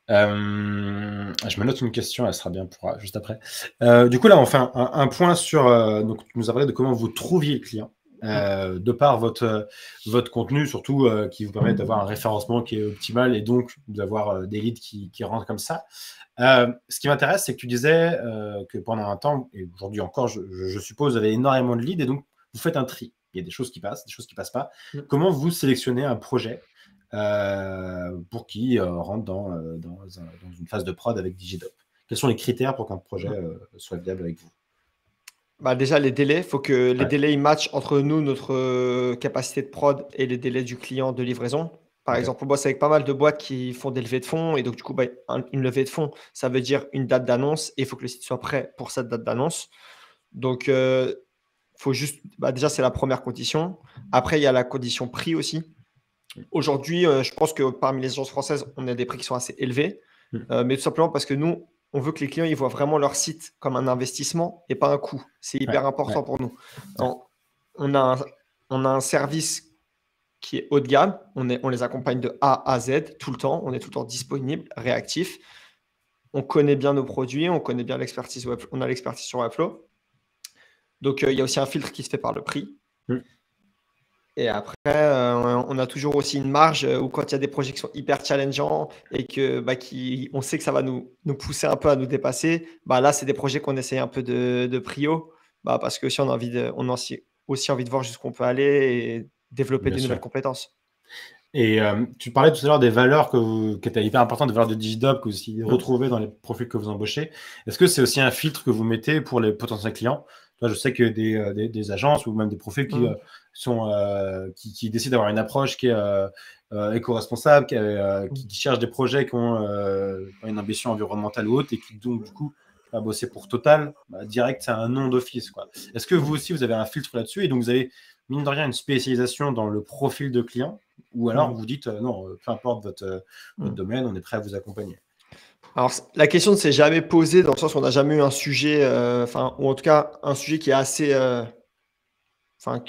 Je me note une question, elle sera bien pour juste après. Du coup, là, on fait un point sur. Donc, tu nous as parlé de comment vous trouviez le client, de par votre contenu, surtout qui vous permet d'avoir un référencement qui est optimal et donc d'avoir des leads qui rentrent comme ça. Ce qui m'intéresse, c'est que tu disais que pendant un temps, et aujourd'hui encore, je suppose, vous avez énormément de leads et donc vous faites un tri. Il y a des choses qui passent, des choses qui passent pas. Mm. Comment vous sélectionnez un projet pour qui rentre dans une phase de prod avec Digidop? Quels sont les critères pour qu'un projet soit viable avec vous? Bah, déjà, les délais, il faut que les Ouais. délais ils matchent entre nous, notre capacité de prod et les délais du client de livraison. Par Ok. exemple, on bosse avec pas mal de boîtes qui font des levées de fonds et donc du coup, bah, une levée de fonds, ça veut dire une date d'annonce et il faut que le site soit prêt pour cette date d'annonce. Donc, faut juste, bah, déjà, c'est la première condition. Après, il y a la condition prix aussi. Aujourd'hui, je pense que parmi les agences françaises, on a des prix qui sont assez élevés, Mm. mais tout simplement parce que nous, on veut que les clients ils voient vraiment leur site comme un investissement et pas un coût. C'est hyper Ouais, ouais, important pour nous. ouais. On a un, on a un service qui est haut de gamme. On les accompagne de A à Z tout le temps. On est tout le temps disponible, réactif. On connaît bien nos produits, on connaît bien l'expertise web, on a l'expertise sur Webflow. Donc, il y a aussi un filtre qui se fait par le prix. Mm. Et après, on a toujours aussi une marge où quand il y a des projets qui sont hyper challengeants et que bah, on sait que ça va nous pousser un peu à nous dépasser, bah, là, c'est des projets qu'on essaye un peu de prio bah, parce que si on a aussi envie de voir jusqu'où on peut aller et développer Bien des nouvelles sûr. compétences. Et tu parlais tout à l'heure des valeurs qui étaient hyper importantes, des valeurs de Digidop que vous aussi Mm. retrouvez dans les profils que vous embauchez. Est-ce que c'est aussi un filtre que vous mettez pour les potentiels clients? Toi, je sais que des agences ou même des profils Mm. qui décident d'avoir une approche qui est éco-responsable, qui cherchent des projets qui ont une ambition environnementale ou haute et qui donc du coup va bosser pour Total, bah, direct, c'est un nom d'office, quoi. Est-ce que vous aussi, vous avez un filtre là-dessus et donc vous avez, mine de rien, une spécialisation dans le profil de client? Ou alors Mm. vous dites non, peu importe votre Mm. domaine, on est prêt à vous accompagner. Alors, la question ne s'est jamais posée dans le sens où on n'a jamais eu un sujet, ou en tout cas un sujet qui est assez, enfin,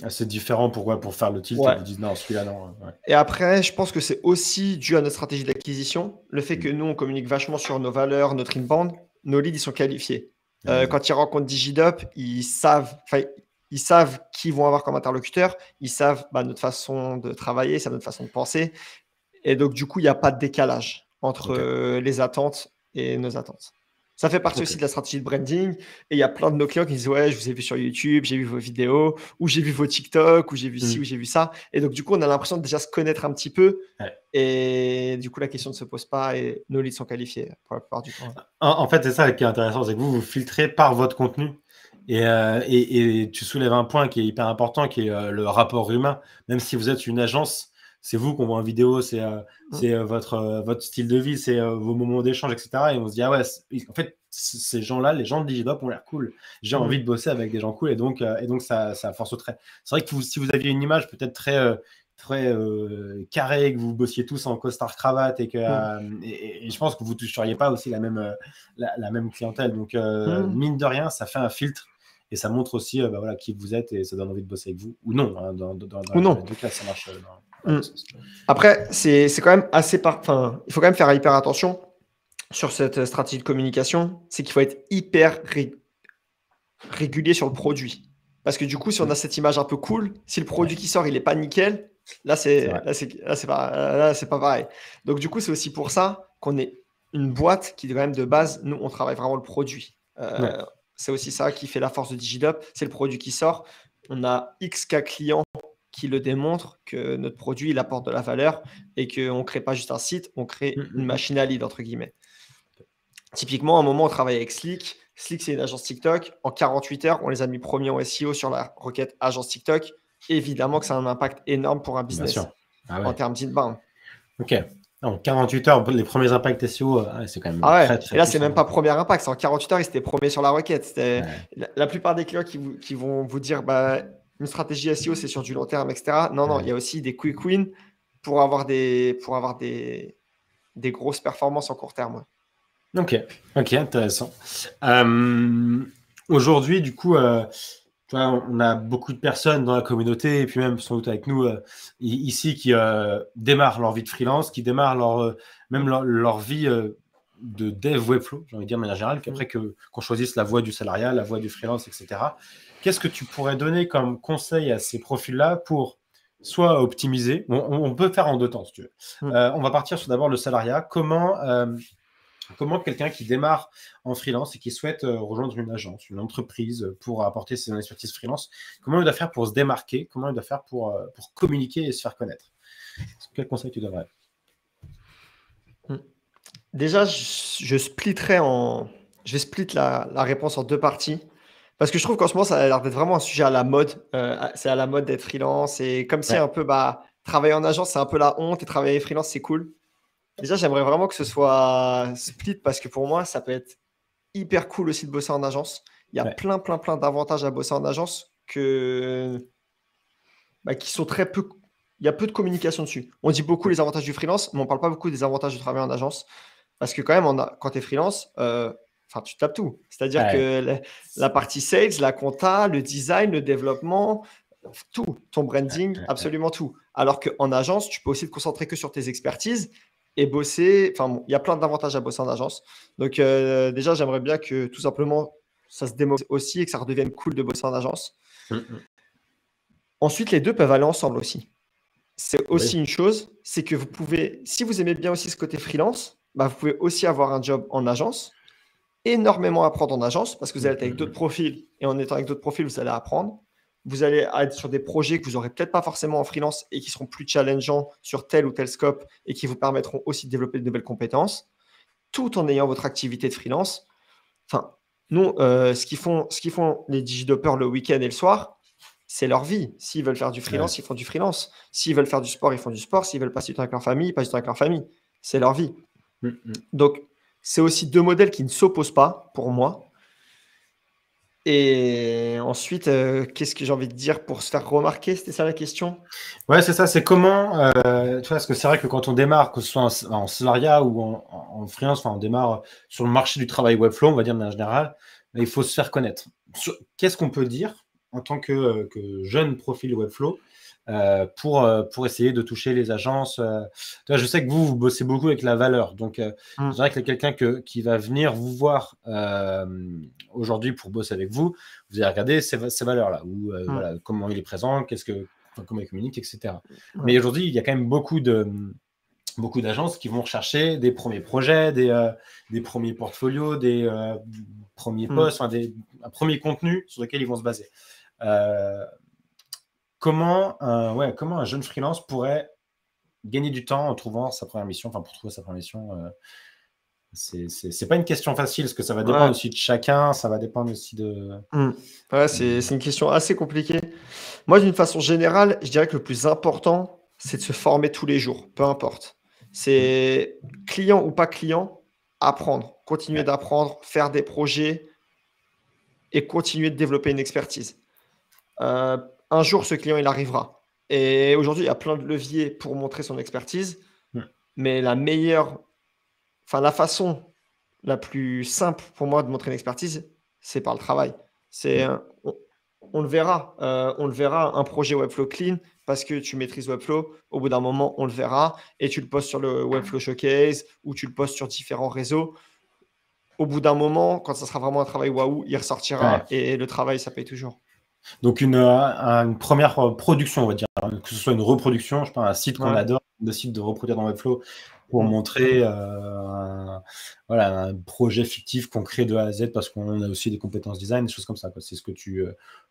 C'est différent pour faire le tilt et ouais. vous dites non, celui-là non. Ouais. Et après, je pense que c'est aussi dû à notre stratégie d'acquisition. Le fait que Mm. nous, on communique vachement sur nos valeurs, notre inbound, nos leads, ils sont qualifiés. Amazing. Quand ils rencontrent Digidop, ils savent qui vont avoir comme interlocuteur, ils savent bah, notre façon de travailler, ça notre façon de penser. Et donc, du coup, il n'y a pas de décalage entre Ok. les attentes et nos attentes. Ça fait partie Ok. aussi de la stratégie de branding. Et il y a plein de nos clients qui disent ouais, je vous ai vu sur YouTube, j'ai vu vos vidéos, ou j'ai vu vos TikTok, ou j'ai vu ci, ou Mm. j'ai vu ça. Et donc, du coup, on a l'impression de déjà se connaître un petit peu. Ouais. Et du coup, la question ne se pose pas et nos leads sont qualifiés pour la plupart du temps. En fait, c'est ça qui est intéressant, c'est que vous filtrez par votre contenu. Et tu soulèves un point qui est hyper important, qui est le rapport humain. Même si vous êtes une agence, c'est vous qu'on voit en vidéo, c'est votre style de vie, c'est vos moments d'échange, etc. Et on se dit, ah ouais, en fait, ces gens-là, les gens de Digidop ont l'air cool. J'ai envie de bosser avec des gens cool et donc ça force au trait. C'est vrai que si vous aviez une image peut-être très carré, que vous bossiez tous en costard cravate et je pense que vous ne toucheriez pas aussi la même clientèle. Donc, mine de rien, ça fait un filtre et ça montre aussi bah, voilà, qui vous êtes et ça donne envie de bosser avec vous ou non. Hein, Ou dans non. les deux cas, ça marche. Dans le sens. Après, c'est quand même assez. Enfin, il faut quand même faire hyper attention sur cette stratégie de communication. C'est qu'il faut être hyper régulier sur le produit. Parce que du coup, si on a cette image un peu cool, si le produit qui sort, il n'est pas nickel, là, c'est pas pareil. Donc, du coup, c'est aussi pour ça qu'on est une boîte qui, quand même, de base, nous, on travaille vraiment le produit. Ouais. C'est aussi ça qui fait la force de DigiDop, c'est le produit qui sort. On a X cas clients qui le démontrent que notre produit, il apporte de la valeur et qu'on ne crée pas juste un site, on crée une machine à lead, entre guillemets. Typiquement, à un moment, on travaille avec Slick. Slick, c'est une agence TikTok. En 48 heures, on les a mis premiers en SEO sur la requête agence TikTok. Évidemment que ça a un impact énorme pour un business en termes d'inbound. Ok. En 48 heures, les premiers impacts SEO, c'est quand même très, très. Et là, c'est même pas premier impact. C'est en 48 heures, ils étaient premiers sur la requête. La plupart des clients qui vont vous dire une stratégie SEO, c'est sur du long terme, etc. Non, il y a aussi des quick wins pour avoir des grosses performances en court terme. Ok, intéressant. Aujourd'hui, du coup, on a beaucoup de personnes dans la communauté, et puis même sans doute avec nous ici, qui démarrent leur vie de freelance, qui démarrent leur vie de dev Webflow, j'ai envie de dire de manière générale, qu'après qu'on choisisse la voie du salariat, la voie du freelance, etc. Qu'est-ce que tu pourrais donner comme conseil à ces profils-là pour soit optimiser, on peut faire en deux temps si tu veux. On va partir sur d'abord le salariat. Comment quelqu'un qui démarre en freelance et qui souhaite rejoindre une agence, une entreprise pour apporter son expertise freelance, comment il doit faire pour se démarquer, comment il doit faire pour communiquer et se faire connaître? Quel conseil tu donnerais? Déjà, je vais split la réponse en deux parties. Parce que je trouve qu'en ce moment, ça a l'air d'être vraiment un sujet à la mode. C'est à la mode d'être freelance. Et comme si un peu travailler en agence, c'est un peu la honte et travailler freelance, c'est cool. Déjà, j'aimerais vraiment que ce soit split parce que pour moi, ça peut être hyper cool aussi de bosser en agence. Il y a plein d'avantages à bosser en agence qui sont très peu. Il y a peu de communication dessus. On dit beaucoup les avantages du freelance, mais on ne parle pas beaucoup des avantages de travailler en agence. Parce que quand même, quand tu es freelance, tu tapes tout. C'est-à-dire que la partie sales, la compta, le design, le développement, tout, ton branding, absolument tout. Alors qu'en agence, tu peux aussi te concentrer que sur tes expertises et bosser. Il y a plein d'avantages à bosser en agence. Donc, déjà, j'aimerais bien que tout simplement, ça se démocratise aussi et que ça redevienne cool de bosser en agence. Ensuite, les deux peuvent aller ensemble aussi. C'est aussi une chose, c'est que vous pouvez, si vous aimez bien aussi ce côté freelance, vous pouvez aussi avoir un job en agence, énormément apprendre en agence, parce que vous allez être avec d'autres profils, et en étant avec d'autres profils, vous allez apprendre. Vous allez être sur des projets que vous n'aurez peut-être pas forcément en freelance et qui seront plus challengeants sur tel ou tel scope et qui vous permettront aussi de développer de nouvelles compétences, tout en ayant votre activité de freelance. Nous, ce qu'ils font les DigiDoppers le week-end et le soir, c'est leur vie. S'ils veulent faire du freelance, ils font du freelance. S'ils veulent faire du sport, ils font du sport. S'ils veulent passer du temps avec leur famille, ils passent du temps avec leur famille. C'est leur vie. Donc, c'est aussi deux modèles qui ne s'opposent pas pour moi. Et ensuite, qu'est-ce que j'ai envie de dire pour se faire remarquer? C'était ça la question? Ouais, c'est ça. C'est comment, parce que c'est vrai que quand on démarre, que ce soit en salariat ou en freelance, on démarre sur le marché du travail Webflow, on va dire de manière générale, il faut se faire connaître. Qu'est-ce qu'on peut dire en tant que jeune profil Webflow pour essayer de toucher les agences? Je sais que vous bossez beaucoup avec la valeur. Donc, je dirais que quelqu'un qui va venir vous voir aujourd'hui pour bosser avec vous, vous allez regarder ces valeurs-là, ou comment il est présent, comment il communique, etc. Mais aujourd'hui, il y a quand même beaucoup d'agences qui vont rechercher des premiers projets, des premiers portfolios, des premiers posts, un premier contenu sur lequel ils vont se baser. Comment un jeune freelance pourrait gagner du temps en trouvant sa première mission, pour trouver sa première mission? C'est pas une question facile, parce que ça va dépendre aussi de chacun, ça va dépendre aussi de... C'est une question assez compliquée. Moi, d'une façon générale, je dirais que le plus important, c'est de se former tous les jours, peu importe. C'est client ou pas client, apprendre, continuer d'apprendre, faire des projets et continuer de développer une expertise. Un jour, ce client, il arrivera. Et aujourd'hui, il y a plein de leviers pour montrer son expertise, mais la façon la plus simple pour moi de montrer une expertise, c'est par le travail. On le verra. On le verra, un projet Webflow clean, parce que tu maîtrises Webflow. Au bout d'un moment, on le verra. Et tu le postes sur le Webflow Showcase ou tu le postes sur différents réseaux. Au bout d'un moment, quand ça sera vraiment un travail waouh, il ressortira. Et le travail, ça paye toujours. Donc, une première production, on va dire, que ce soit une reproduction, je sais pas, un site qu'on adore, le site de reproduire dans Webflow, pour montrer un projet fictif qu'on crée de A à Z parce qu'on a aussi des compétences design, des choses comme ça, quoi. C'est ce que tu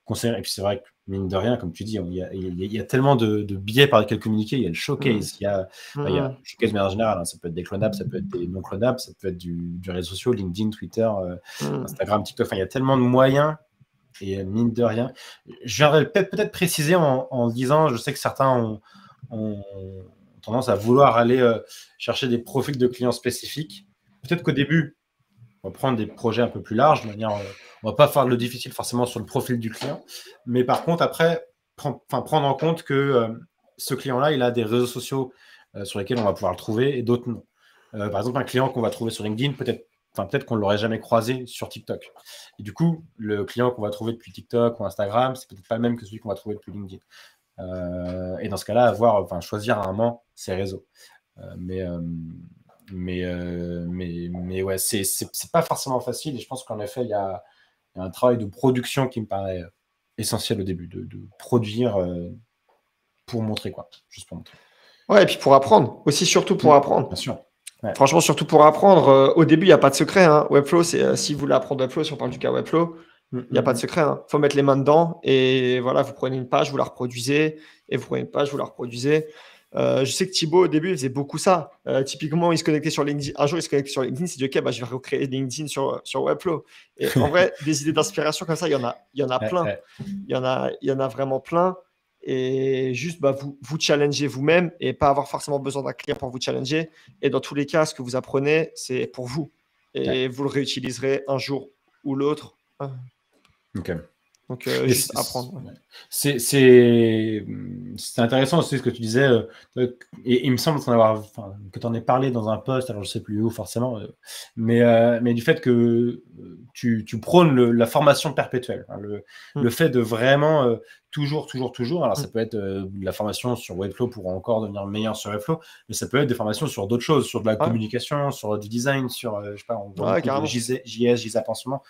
conseilles. Et puis c'est vrai que, mine de rien, comme tu dis, il y a tellement de biais par lesquels communiquer. Il y a le showcase, il y a le showcase, mais en général, hein, ça peut être des clonables, ça peut être des non clonables, ça peut être du réseau social, LinkedIn, Twitter, Instagram, TikTok. Enfin, il y a tellement de moyens. Et mine de rien, je viendrais peut-être préciser en disant, je sais que certains ont tendance à vouloir aller chercher des profils de clients spécifiques. Peut-être qu'au début, on va prendre des projets un peu plus larges, de manière, on va pas faire le difficile forcément sur le profil du client, mais par contre, après, prendre en compte que ce client-là, il a des réseaux sociaux sur lesquels on va pouvoir le trouver et d'autres non. Par exemple, un client qu'on va trouver sur LinkedIn, peut-être qu'on ne l'aurait jamais croisé sur TikTok. Et du coup, le client qu'on va trouver depuis TikTok ou Instagram, c'est peut-être pas le même que celui qu'on va trouver depuis LinkedIn. Et dans ce cas-là, choisir à un moment ses réseaux. Mais ouais, c'est pas forcément facile. Et je pense qu'en effet, il y a un travail de production qui me paraît essentiel au début, de produire pour montrer, quoi. Juste pour montrer. Ouais, et puis pour apprendre. Aussi, surtout pour apprendre. Bien sûr. Ouais. Franchement, surtout pour apprendre. Au début, il n'y a pas de secret. Hein. Webflow, si vous voulez apprendre Webflow, si on parle du cas Webflow, il n'y a pas de secret. Il faut mettre les mains dedans. Et voilà, vous prenez une page, vous la reproduisez. Et vous prenez une page, vous la reproduisez. Je sais que Thibaut, au début, il faisait beaucoup ça. Typiquement, il se connectait sur LinkedIn. Un jour, il se connectait sur LinkedIn. Il s'est dit, OK, je vais recréer LinkedIn sur Webflow. Et en vrai, des idées d'inspiration comme ça, il y en a plein. Il y en a vraiment plein. Et juste vous challengez vous-même et pas avoir forcément besoin d'un client pour vous challenger. Et dans tous les cas, ce que vous apprenez, c'est pour vous. Et vous le réutiliserez un jour ou l'autre. Ok. Donc, juste apprendre. C'est intéressant aussi ce que tu disais. Et il me semble que tu en aies parlé dans un post, alors je ne sais plus où forcément, mais du fait que tu prônes la formation perpétuelle. Hein, le fait de vraiment toujours. Alors ça peut être de la formation sur Webflow pour encore devenir meilleur sur Webflow, mais ça peut être des formations sur d'autres choses, sur de la communication, sur du design, sur, je sais pas, on voit beaucoup de JS, JSAP en ce moment.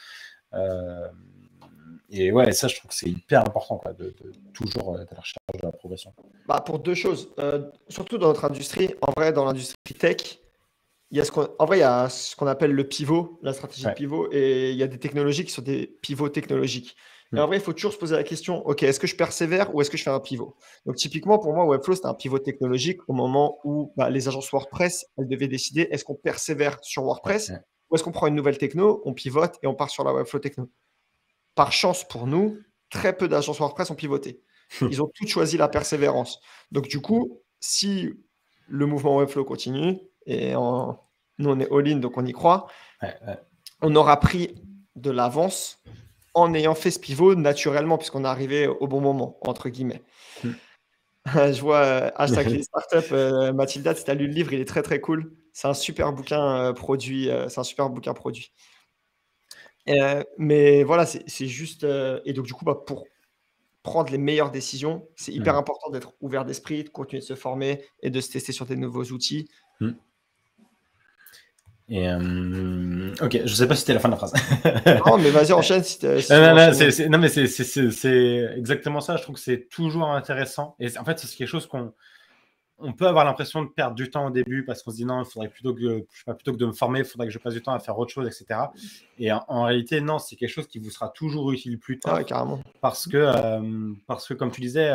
Et ouais, ça, je trouve que c'est hyper important, quoi, de toujours être à la recherche de la progression. Pour deux choses. Surtout dans notre industrie, en vrai, dans l'industrie tech, il y a ce qu'on appelle le pivot, la stratégie de pivot, et il y a des technologies qui sont des pivots technologiques. Et en vrai, il faut toujours se poser la question, OK, est-ce que je persévère ou est-ce que je fais un pivot? Donc, typiquement, pour moi, Webflow, c'était un pivot technologique au moment où les agences WordPress, elles devaient décider, est-ce qu'on persévère sur WordPress ou est-ce qu'on prend une nouvelle techno, on pivote et on part sur la Webflow techno? Par chance pour nous, très peu d'agences WordPress ont pivoté. Ils ont toutes choisi la persévérance. Donc, du coup, si le mouvement Webflow continue, et nous, on est all-in, donc on y croit, on aura pris de l'avance en ayant fait ce pivot naturellement, puisqu'on est arrivé au bon moment, entre guillemets. Je vois hashtag les startups. Mathilda, si tu as lu le livre, il est très, très cool. C'est un super bouquin produit. Mais voilà, c'est juste. Et donc, du coup, pour prendre les meilleures décisions, c'est hyper important d'être ouvert d'esprit, de continuer de se former et de se tester sur des nouveaux outils. Et ok, je sais pas si c'était la fin de la phrase. Non, mais vas-y, enchaîne. Non, mais c'est exactement ça. Je trouve que c'est toujours intéressant. Et en fait, c'est quelque chose on peut avoir l'impression de perdre du temps au début parce qu'on se dit non, il faudrait plutôt que de me former, il faudrait que je passe du temps à faire autre chose, etc. Et en réalité, non, c'est quelque chose qui vous sera toujours utile plus tard. Ouais, carrément. Parce que, comme tu disais,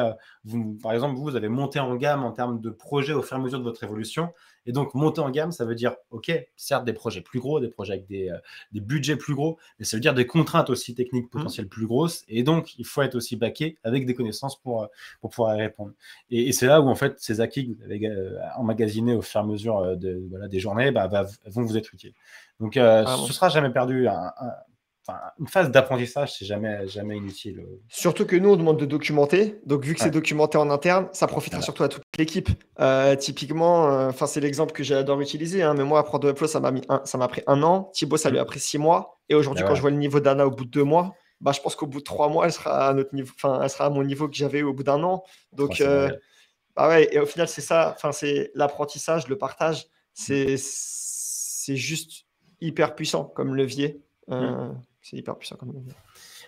par exemple, vous avez monté en gamme en termes de projets au fur et à mesure de votre évolution. Et donc, monter en gamme, ça veut dire, OK, certes, des projets plus gros, des projets avec des budgets plus gros, mais ça veut dire des contraintes aussi techniques potentielles plus grosses. Et donc, il faut être aussi backé avec des connaissances pour pouvoir y répondre. Et c'est là où, en fait, ces acquis que vous avez emmagasinés au fur et à mesure des journées vont vous être utiles. Donc, ce ne sera jamais perdu. Une phase d'apprentissage, c'est jamais inutile. Surtout que nous, on demande de documenter. Donc, vu que c'est documenté en interne, ça profitera surtout à toute l'équipe. Typiquement, c'est l'exemple que j'adore utiliser. Mais moi, apprendre Webflow, ça m'a pris 1 an. Thibaut, ça lui a pris 6 mois. Et aujourd'hui, quand je vois le niveau d'Anna au bout de 2 mois, je pense qu'au bout de 3 mois, elle sera à notre niveau. Elle sera à mon niveau que j'avais au bout d'1 an. Donc, et au final, c'est ça. C'est l'apprentissage, le partage. C'est juste hyper puissant comme levier. C'est hyper puissant comme levier.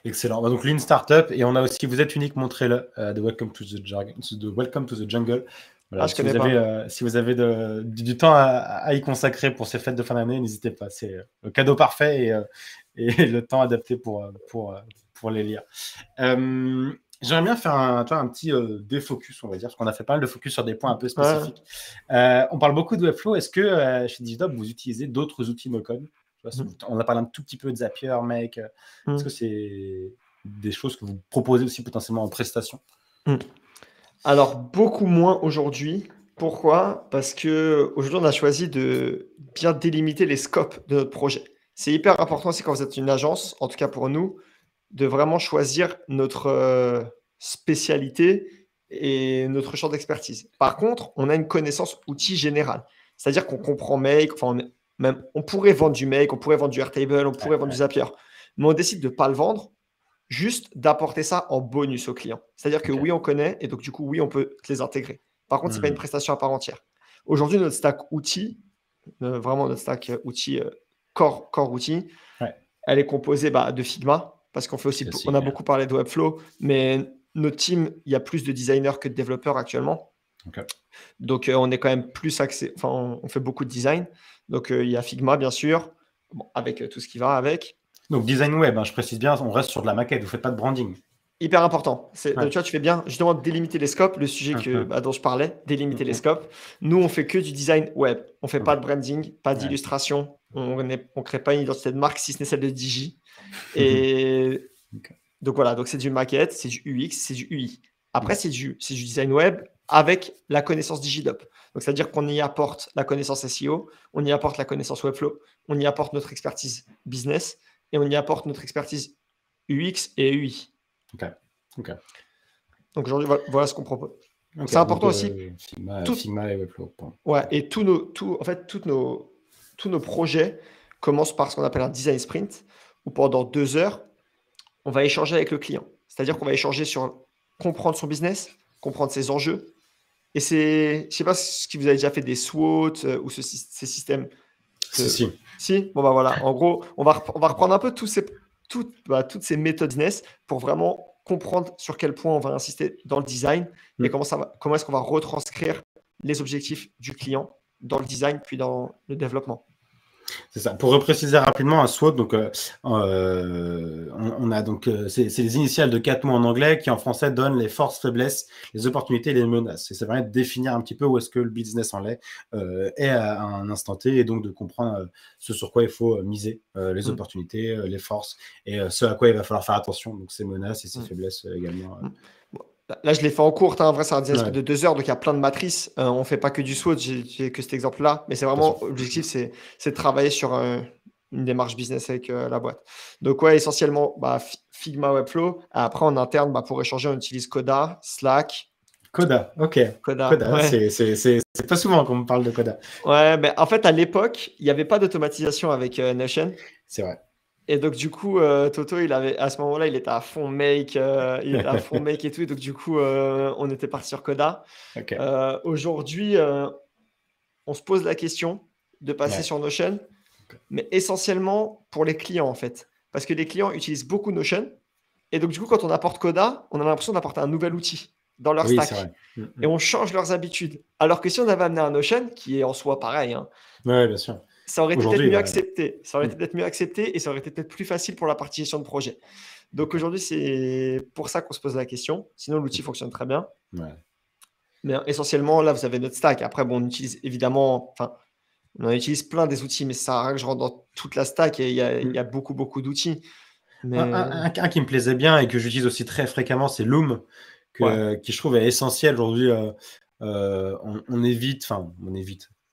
Excellent. Donc, Lean Startup. Et on a aussi, vous êtes unique, montrez-le, de Welcome to the Jungle. Voilà, je connais pas. si vous avez du temps à y consacrer pour ces fêtes de fin d'année, n'hésitez pas. C'est le cadeau parfait et le temps adapté pour les lire. J'aimerais bien faire un petit défocus, on va dire, parce qu'on a fait pas mal de focus sur des points un peu spécifiques. On parle beaucoup de Webflow. Est-ce que chez Digidop, vous utilisez d'autres outils no-code? On a parlé un tout petit peu de Zapier, Make. Est-ce que c'est des choses que vous proposez aussi potentiellement en prestation? Alors, beaucoup moins aujourd'hui. Pourquoi? Parce qu'aujourd'hui, on a choisi de bien délimiter les scopes de notre projet. C'est hyper important aussi quand vous êtes une agence, en tout cas pour nous, de vraiment choisir notre spécialité et notre champ d'expertise. Par contre, on a une connaissance outil générale. C'est-à-dire qu'on comprend Make, enfin, on pourrait vendre du Make, on pourrait vendre du Airtable, on pourrait vendre du Zapier, mais on décide de ne pas le vendre, juste d'apporter ça en bonus au client. C'est-à-dire que oui, on connaît, et donc du coup, oui, on peut les intégrer. Par contre, ce n'est pas une prestation à part entière. Aujourd'hui, notre stack outil, vraiment notre stack outil, core outil, elle est composée de Figma, parce qu'on fait aussi, on a beaucoup parlé de Webflow, mais notre team, il y a plus de designers que de développeurs actuellement. Donc, on est quand même plus axé, enfin, on fait beaucoup de design. Donc, il y a Figma, bien sûr, avec tout ce qui va avec. Donc, design web, je précise bien, on reste sur de la maquette, vous ne faites pas de branding. Hyper important. Donc, tu vois, tu fais bien justement délimiter les scopes, le sujet dont je parlais, délimiter les scopes. Nous, on fait que du design web. On ne fait pas de branding, pas d'illustration. On ne crée pas une identité de marque, si ce n'est celle de Digi. Et donc voilà, donc c'est du maquette, c'est du UX, c'est du UI. Après, c'est du design web avec la connaissance Digidop. Donc, c'est-à-dire qu'on y apporte la connaissance SEO, on y apporte la connaissance Webflow, on y apporte notre expertise business et on y apporte notre expertise UX et UI. Donc aujourd'hui, voilà ce qu'on propose. C'est important aussi. Figma et Webflow. Et tous nos projets commencent par ce qu'on appelle un design sprint, où pendant 2 heures, on va échanger avec le client. C'est-à-dire qu'on va échanger sur comprendre son business, comprendre ses enjeux. Et je ne sais pas si vous avez déjà fait des SWOT ou ces systèmes. Si. Bon, voilà. En gros, on va reprendre un peu toutes ces méthodes business pour vraiment comprendre sur quel point on va insister dans le design et comment est-ce qu'on va retranscrire les objectifs du client dans le design puis dans le développement. C'est ça. Pour repréciser rapidement, un SWOT, donc, on a donc c'est les initiales de 4 mots en anglais qui en français donnent les forces, faiblesses, les opportunités et les menaces. Et ça permet de définir un petit peu où est-ce que le business en est à un instant T et donc de comprendre ce sur quoi il faut miser, les opportunités, les forces et ce à quoi il va falloir faire attention. Donc ces menaces et ces faiblesses également. Là, je l'ai fait en cours. En vrai, c'est un design de 2 heures, donc il y a plein de matrices. On ne fait pas que du SWOT, j'ai que cet exemple-là. Mais c'est vraiment, l'objectif, c'est de travailler sur une démarche business avec la boîte. Donc, essentiellement, Figma, Webflow. Après, en interne, pour échanger, on utilise Coda, Slack. Coda, ok. Coda, c'est pas souvent qu'on me parle de Coda. Ouais, mais en fait, à l'époque, il n'y avait pas d'automatisation avec Notion. C'est vrai. Et donc, du coup, Toto, à ce moment-là, il était à fond make, et tout. Et donc, du coup, on était parti sur Coda. Aujourd'hui, on se pose la question de passer sur Notion, mais essentiellement pour les clients, en fait. Parce que les clients utilisent beaucoup Notion. Et donc, du coup, quand on apporte Coda, on a l'impression d'apporter un nouvel outil dans leur stack. Et on change leurs habitudes. Alors que si on avait amené un Notion, qui est en soi pareil, bien sûr. Ça aurait été peut-être mieux accepté. Ça aurait été peut-être mieux accepté et ça aurait été peut-être plus facile pour la partie gestion de projet. Donc aujourd'hui, c'est pour ça qu'on se pose la question. Sinon, l'outil fonctionne très bien. Mais essentiellement, là, vous avez notre stack. Après, on utilise évidemment, on utilise plein des outils, mais ça sert à rien que je rentre dans toute la stack et il y a beaucoup, beaucoup d'outils. Mais... Un qui me plaisait bien et que j'utilise aussi très fréquemment, c'est Loom, qui je trouve est essentiel aujourd'hui. On évite.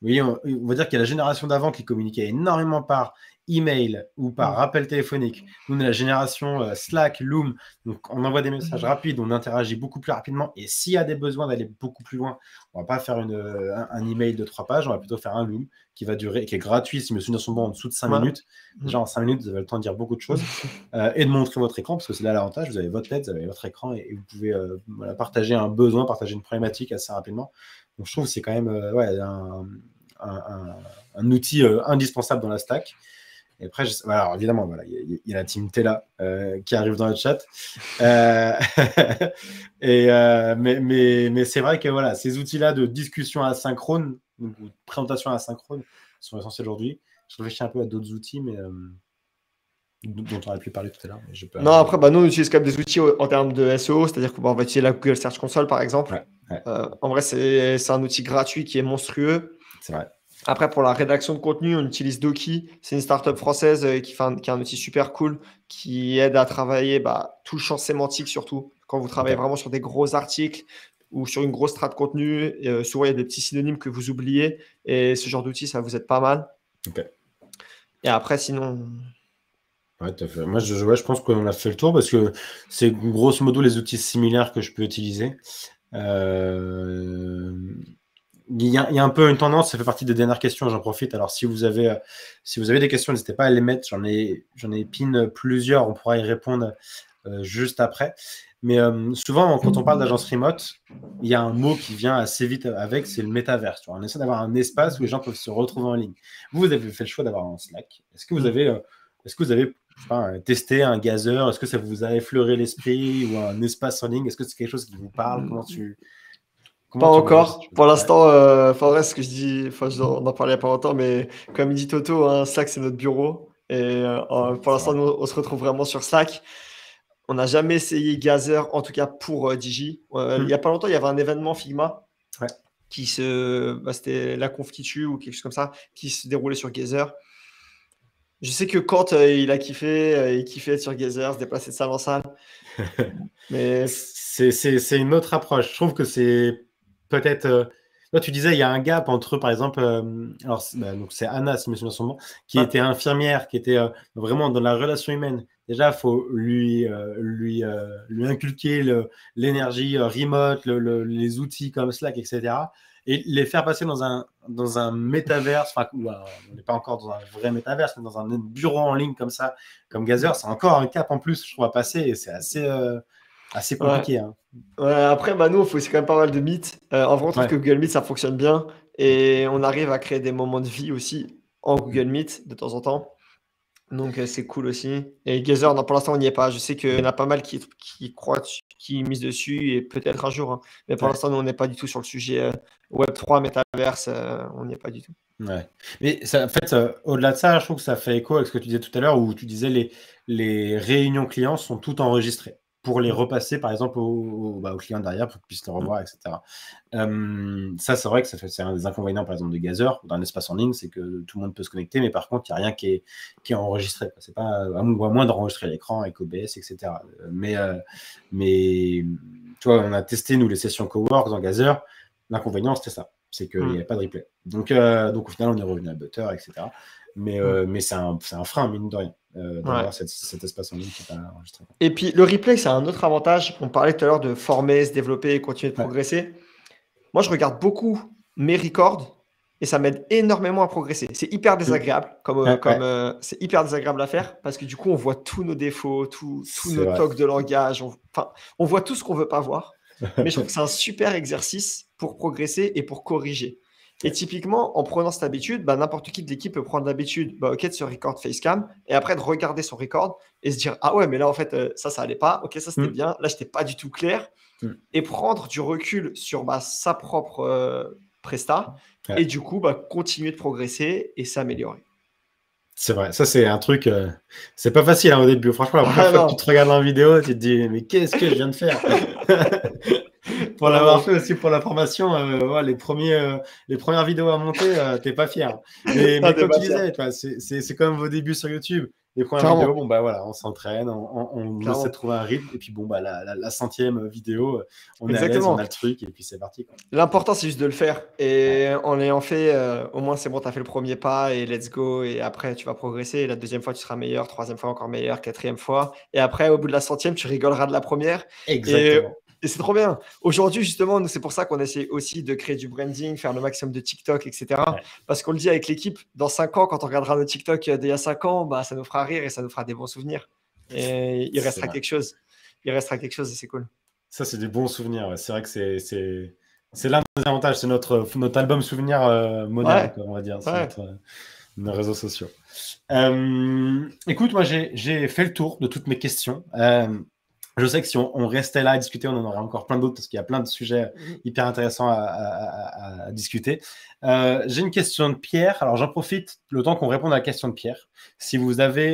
Oui, on va dire qu'il y a la génération d'avant qui communiquait énormément par email ou par rappel téléphonique. Nous, on est la génération Slack, Loom. Donc, on envoie des messages rapides, on interagit beaucoup plus rapidement. Et s'il y a des besoins d'aller beaucoup plus loin, on ne va pas faire un email de 3 pages, on va plutôt faire un Loom qui va durer, qui est gratuit, si mes souvenirs sont bons, en dessous de 5 minutes. Déjà, en 5 minutes, vous avez le temps de dire beaucoup de choses et de montrer votre écran, parce que c'est là l'avantage. Vous avez votre tête, vous avez votre écran et vous pouvez partager un besoin, partager une problématique assez rapidement. Donc, je trouve que c'est quand même un outil indispensable dans la stack. Et après, alors évidemment, voilà, il y a la team Tela qui arrive dans le chat. Mais c'est vrai que voilà, ces outils-là de discussion asynchrone, ou de présentation asynchrone, sont essentiels aujourd'hui. Je réfléchis un peu à d'autres outils, mais dont on aurait pu parler tout à l'heure. Non, après, nous, on utilise quand même des outils en termes de SEO, c'est-à-dire qu'on va utiliser la Google Search Console, par exemple. Ouais. En vrai, c'est un outil gratuit qui est monstrueux. C'est vrai. Après, pour la rédaction de contenu, on utilise Doki. C'est une startup française qui est un outil super cool qui aide à travailler tout le champ sémantique, surtout quand vous travaillez vraiment sur des gros articles ou sur une grosse strat de contenu. Souvent, il y a des petits synonymes que vous oubliez et ce genre d'outil, ça vous aide pas mal. Et après, sinon. Ouais, tout à fait. Moi, je pense qu'on a fait le tour parce que c'est grosso modo les outils similaires que je peux utiliser. Il y a un peu une tendance, ça fait partie des dernières questions, j'en profite. Alors, si vous avez des questions, n'hésitez pas à les mettre. J'en ai pin plusieurs, on pourra y répondre juste après. Mais souvent, quand on parle d'agence remote, il y a un mot qui vient assez vite avec, c'est le métaverse. On essaie d'avoir un espace où les gens peuvent se retrouver en ligne. Vous avez fait le choix d'avoir un Slack. Est-ce que vous avez je sais pas, testé un Gazer? Est-ce que ça vous a effleuré l'esprit ou un espace en ligne? Est-ce que c'est quelque chose qui vous parle? Pas encore. Pour l'instant, ce que je dis, on en parlait il n'y a pas longtemps, mais comme il dit Toto, Slack, c'est notre bureau. Et pour l'instant, nous, on se retrouve vraiment sur Slack. On n'a jamais essayé Gazer, en tout cas pour Digi. Il n'y a pas longtemps, il y avait un événement Figma c'était la Confitu ou quelque chose comme ça, qui se déroulait sur Gazer. Je sais que quand il a kiffé, il kiffait être sur Gazer, se déplacer de salle en salle. Mais c'est une autre approche. Je trouve que c'est peut-être. Toi, tu disais, il y a un gap entre, par exemple, donc c'est Anna, si je me souviens son nom, qui était infirmière, qui était vraiment dans la relation humaine. Déjà, il faut lui inculquer l'énergie remote, les outils comme Slack, etc. Et les faire passer dans un métaverse, où on n'est pas encore dans un vrai métaverse, mais dans un bureau en ligne comme ça, comme Gazer, c'est encore un cap en plus, je trouve, à passer, et c'est assez compliqué. Après, nous, on fait aussi quand même pas mal de Meet. En vrai, on trouve que Google Meet, ça fonctionne bien. Et on arrive à créer des moments de vie aussi en Google Meet de temps en temps. Donc, c'est cool aussi. Et Gazer, pour l'instant, on n'y est pas. Je sais qu'il y en a pas mal qui croient, qui misent dessus et peut-être un jour. Mais pour l'instant, nous, on n'est pas du tout sur le sujet Web3, Metaverse. On n'y est pas du tout. Ouais. Mais ça, en fait, au-delà de ça, je trouve que ça fait écho avec ce que tu disais tout à l'heure, où tu disais les réunions clients sont toutes enregistrées pour les repasser, par exemple, aux clients derrière pour qu'ils puissent le revoir, etc. Ça, c'est vrai que c'est un des inconvénients, par exemple, de Gazer, d'un espace en ligne, c'est que tout le monde peut se connecter, mais par contre, il n'y a rien qui est enregistré. C'est pas à moins d'enregistrer l'écran avec OBS, etc. Mais tu vois, on a testé, nous, les sessions Cowork dans Gazer. L'inconvénient, c'était ça. C'est qu'il n'y avait pas de replay. Donc, au final, on est revenu à Butter, etc. Mais c'est un frein, mine de rien, d'avoir cet espace en ligne qui n'est pas enregistré. Et puis, le replay, c'est un autre avantage. On parlait tout à l'heure de former, se développer et continuer de progresser. Moi, je regarde beaucoup mes records et ça m'aide énormément à progresser. C'est hyper désagréable, c'est hyper désagréable à faire parce que du coup, on voit tous nos défauts, tous nos tocs de langage. On voit tout ce qu'on ne veut pas voir. Mais je trouve que c'est un super exercice pour progresser et pour corriger. Et typiquement, en prenant cette habitude, n'importe qui de l'équipe peut prendre l'habitude de se record facecam et après de regarder son record et se dire « Ah ouais, mais là, en fait, ça allait pas. Ok, ça, c'était bien. Là, je n'étais pas du tout clair. » Et prendre du recul sur sa propre presta et du coup, continuer de progresser et s'améliorer. C'est vrai, ça c'est un truc, c'est pas facile au début. Franchement, la première fois que tu te regardes en vidéo, tu te dis mais qu'est-ce que je viens de faire? Pour l'avoir fait aussi pour la formation, les premières vidéos à monter, t'es pas fier. Mais comme tu disais, c'est comme vos débuts sur YouTube. Les premières vidéos, on s'entraîne, on essaie de trouver un rythme, et puis la 100e vidéo, on est à l'aise, on a le truc, et puis c'est parti. L'important, c'est juste de le faire. Et en l'ayant fait, au moins c'est bon, tu as fait le premier pas, et let's go. Et après, tu vas progresser. Et la deuxième fois, tu seras meilleur. Troisième fois, encore meilleur. Quatrième fois. Et après, au bout de la 100e, tu rigoleras de la première. Exactement. Et c'est trop bien. Aujourd'hui, justement, c'est pour ça qu'on essaie aussi de créer du branding, faire le maximum de TikTok, etc. Parce qu'on le dit avec l'équipe, dans 5 ans, quand on regardera nos TikTok d'il y a 5 ans, ça nous fera rire et ça nous fera des bons souvenirs. Et il restera quelque chose. Il restera quelque chose et c'est cool. Ça, c'est des bons souvenirs. C'est vrai que c'est l'un des avantages. C'est notre album souvenir moderne, on va dire. nos réseaux sociaux. Écoute, moi, j'ai fait le tour de toutes mes questions. Je sais que si on restait là à discuter, on en aurait encore plein d'autres parce qu'il y a plein de sujets hyper intéressants à discuter. J'ai une question de Pierre. Alors, j'en profite le temps qu'on réponde à la question de Pierre. Si vous avez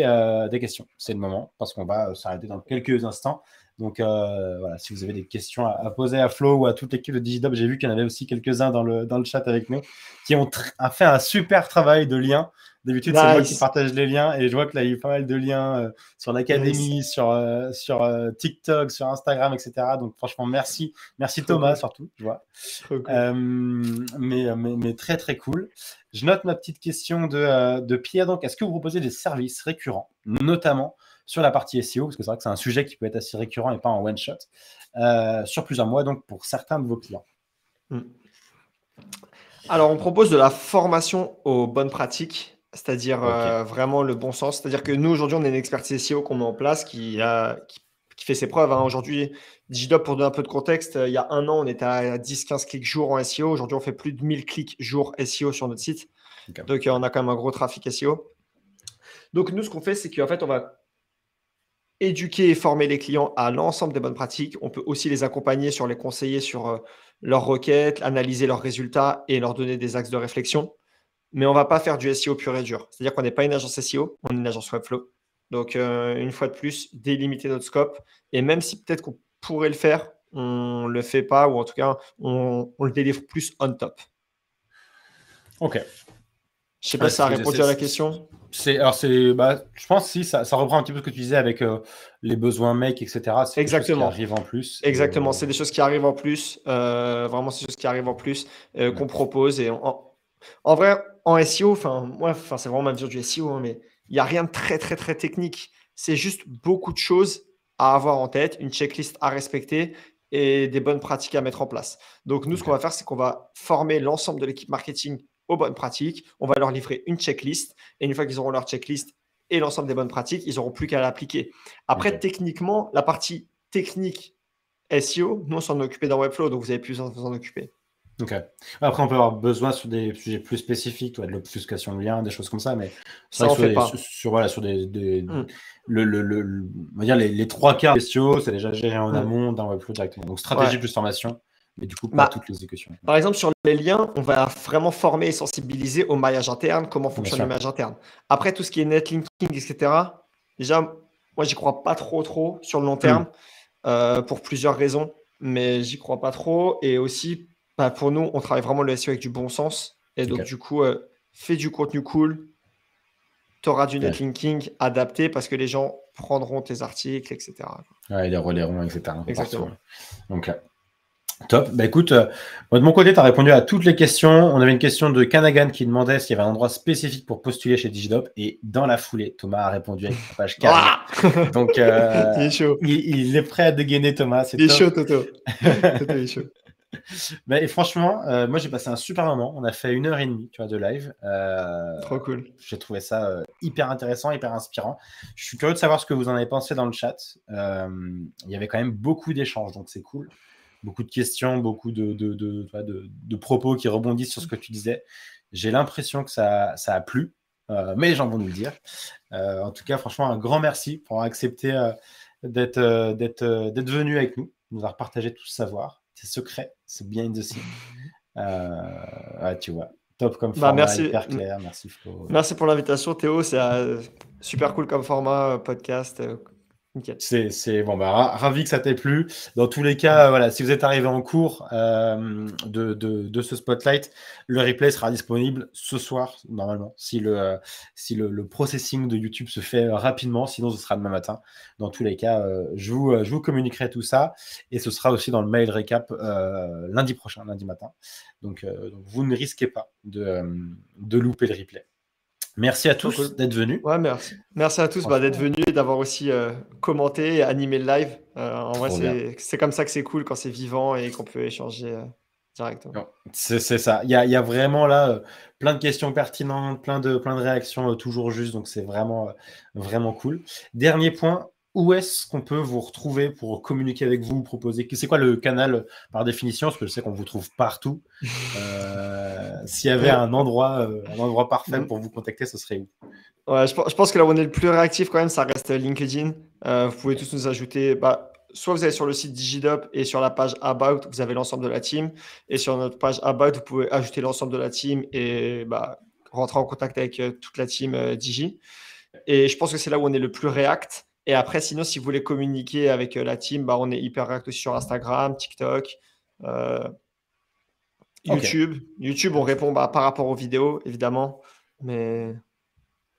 des questions, c'est le moment parce qu'on va s'arrêter dans quelques instants. Donc, voilà, si vous avez des questions à poser à Flo ou à toute l'équipe de Digidop, j'ai vu qu'il y en avait aussi quelques-uns dans le chat avec nous qui ont fait un super travail de lien. D'habitude, c'est moi qui partage les liens et je vois que là, il y a eu pas mal de liens sur l'académie, sur TikTok, sur Instagram, etc. Donc, franchement, merci. Merci Thomas, surtout, je vois. Mais très, très cool. Je note ma petite question de Pierre. Donc, est-ce que vous proposez des services récurrents, notamment sur la partie SEO, parce que c'est vrai que c'est un sujet qui peut être assez récurrent et pas en one-shot, sur plusieurs mois, donc pour certains de vos clients? Alors, on propose de la formation aux bonnes pratiques, c'est-à-dire vraiment le bon sens. C'est-à-dire que nous, aujourd'hui, on a une expertise SEO qu'on met en place qui fait ses preuves. Aujourd'hui, Digidop, pour donner un peu de contexte, il y a un an, on était à 10-15 clics jour en SEO. Aujourd'hui, on fait plus de 1000 clics jour SEO sur notre site. Donc, on a quand même un gros trafic SEO. Donc, nous, ce qu'on fait, c'est qu'en fait, on va éduquer et former les clients à l'ensemble des bonnes pratiques. On peut aussi les accompagner sur les conseiller sur leurs requêtes, analyser leurs résultats et leur donner des axes de réflexion. Mais on ne va pas faire du SEO pur et dur. C'est-à-dire qu'on n'est pas une agence SEO, on est une agence Webflow. Donc, une fois de plus, délimiter notre scope. Et même si peut-être qu'on pourrait le faire, on ne le fait pas, ou en tout cas, on le délivre plus on top. Ok. Je ne sais pas si ça a répondu à la question. Je pense que ça reprend un petit peu ce que tu disais avec les besoins make, etc. C'est des choses qui arrivent en plus. Exactement, c'est des choses qui arrivent en plus. Vraiment, c'est des choses qui arrivent en plus qu'on propose. Et en vrai, en SEO, c'est vraiment ma vision du SEO, hein, mais il n'y a rien de très, très, très technique. C'est juste beaucoup de choses à avoir en tête, une checklist à respecter et des bonnes pratiques à mettre en place. Donc, nous, ce qu'on va faire, c'est qu'on va former l'ensemble de l'équipe marketing aux bonnes pratiques. On va leur livrer une checklist. Et une fois qu'ils auront leur checklist et l'ensemble des bonnes pratiques, ils n'auront plus qu'à l'appliquer. Après, techniquement, la partie technique SEO, nous, on s'en est occupé dans Webflow, donc vous avez plus besoin de vous en occuper. Ok. Après, on peut avoir besoin sur des sujets plus spécifiques, de l'obfuscation de liens, des choses comme ça, mais ça, on fait pas. Sur on va dire les 3 quarts SEO, c'est déjà géré en amont dans Webflow directement. Donc, stratégie plus formation. Mais du coup, pas toute l'exécution. Par exemple, sur les liens, on va vraiment former et sensibiliser au maillage interne, comment fonctionne le maillage interne. Après, tout ce qui est netlinking, etc., déjà, moi, j'y crois pas trop sur le long terme, pour plusieurs raisons, mais j'y crois pas trop. Et aussi, pour nous, on travaille vraiment le SEO avec du bon sens. Et donc, du coup, fais du contenu cool, tu auras du netlinking adapté parce que les gens prendront tes articles, etc. Ouais, ils les relayeront, etc. Exactement. Donc, top. Bah écoute, de mon côté, tu as répondu à toutes les questions. On avait une question de Kanagan qui demandait s'il y avait un endroit spécifique pour postuler chez Digidop. Et dans la foulée, Thomas a répondu avec la page carrée. Donc, il est chaud. Il est prêt à dégainer, Thomas. Il est chaud, Toto. Toto est chaud. Et franchement, moi j'ai passé un super moment. On a fait 1h30 de live. Trop cool. J'ai trouvé ça hyper intéressant, hyper inspirant. Je suis curieux de savoir ce que vous en avez pensé dans le chat. Il y avait quand même beaucoup d'échanges, donc c'est cool. Beaucoup de questions, beaucoup de propos qui rebondissent sur ce que tu disais. J'ai l'impression que ça a plu, mais les gens vont nous le dire. En tout cas, franchement, un grand merci pour avoir accepté d'être venu avec nous avoir partagé tout ce savoir. C'est secret, c'est behind the scene. Tu vois, top comme format, hyper clair. Merci Flo. Merci pour l'invitation, Théo. C'est super cool comme format podcast. C'est bon, ravi que ça t'ait plu. Dans tous les cas, voilà, si vous êtes arrivé en cours de ce spotlight, le replay sera disponible ce soir normalement. Si le processing de YouTube se fait rapidement, sinon ce sera demain matin. Dans tous les cas, je vous communiquerai tout ça et ce sera aussi dans le mail récap lundi prochain, lundi matin. Donc vous ne risquez pas de louper le replay. Merci à tous d'être venus. Ouais, merci. Merci à tous d'être venus et d'avoir aussi commenté et animé le live. En vrai, c'est comme ça que c'est cool quand c'est vivant et qu'on peut échanger directement. C'est ça. Il y a vraiment là plein de questions pertinentes, plein de réactions toujours justes. Donc, c'est vraiment, vraiment cool. Dernier point, où est-ce qu'on peut vous retrouver pour communiquer avec vous, proposer? C'est quoi le canal par définition? Parce que je sais qu'on vous trouve partout. S'il y avait un endroit parfait pour vous contacter, ce serait où? Ouais, je pense que là où on est le plus réactif quand même, ça reste LinkedIn. Vous pouvez tous nous ajouter. Soit vous allez sur le site Digidop et sur la page About, vous avez l'ensemble de la team. Et sur notre page About, vous pouvez ajouter l'ensemble de la team et rentrer en contact avec toute la team Digi. Et je pense que c'est là où on est le plus React. Et après, sinon, si vous voulez communiquer avec la team, on est hyper React aussi sur Instagram, TikTok, YouTube. Ok. YouTube, on répond par rapport aux vidéos, évidemment. Mais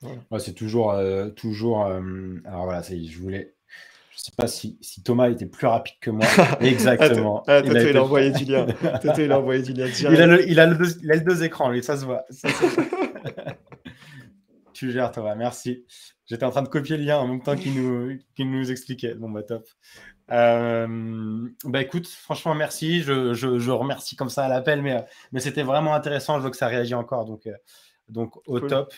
voilà. Ouais, c'est toujours. Alors voilà, je sais pas si Thomas était plus rapide que moi. Exactement. Toto, il a envoyé du lien. Toto, il a envoyé du lien Il a les deux écrans, lui, ça se voit. Tu gères, Thomas, merci. J'étais en train de copier le lien en même temps qu'il nous expliquait. Bon, top. Écoute, franchement, merci. Je remercie comme ça à l'appel, mais c'était vraiment intéressant. Je vois que ça réagit encore, donc au top.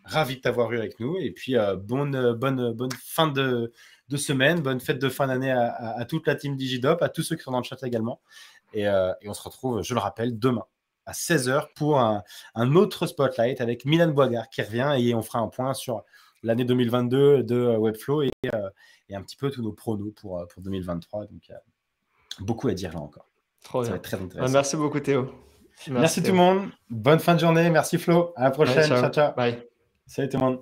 Ravi de t'avoir eu avec nous. Et puis, bonne fin de semaine, bonne fête de fin d'année à toute la team Digidop, à tous ceux qui sont dans le chat également. Et on se retrouve, je le rappelle, demain à 16h pour un autre spotlight avec Milan Boigard qui revient et on fera un point sur l'année 2022 de Webflow et un petit peu tous nos pronos pour 2023. Donc, beaucoup à dire là encore. Trop Ça bien. va être très intéressant. Merci beaucoup, Théo. Merci tout le monde. Bonne fin de journée. Merci Flo. À la prochaine. Ouais, ciao. Ciao. Bye. Salut tout le monde.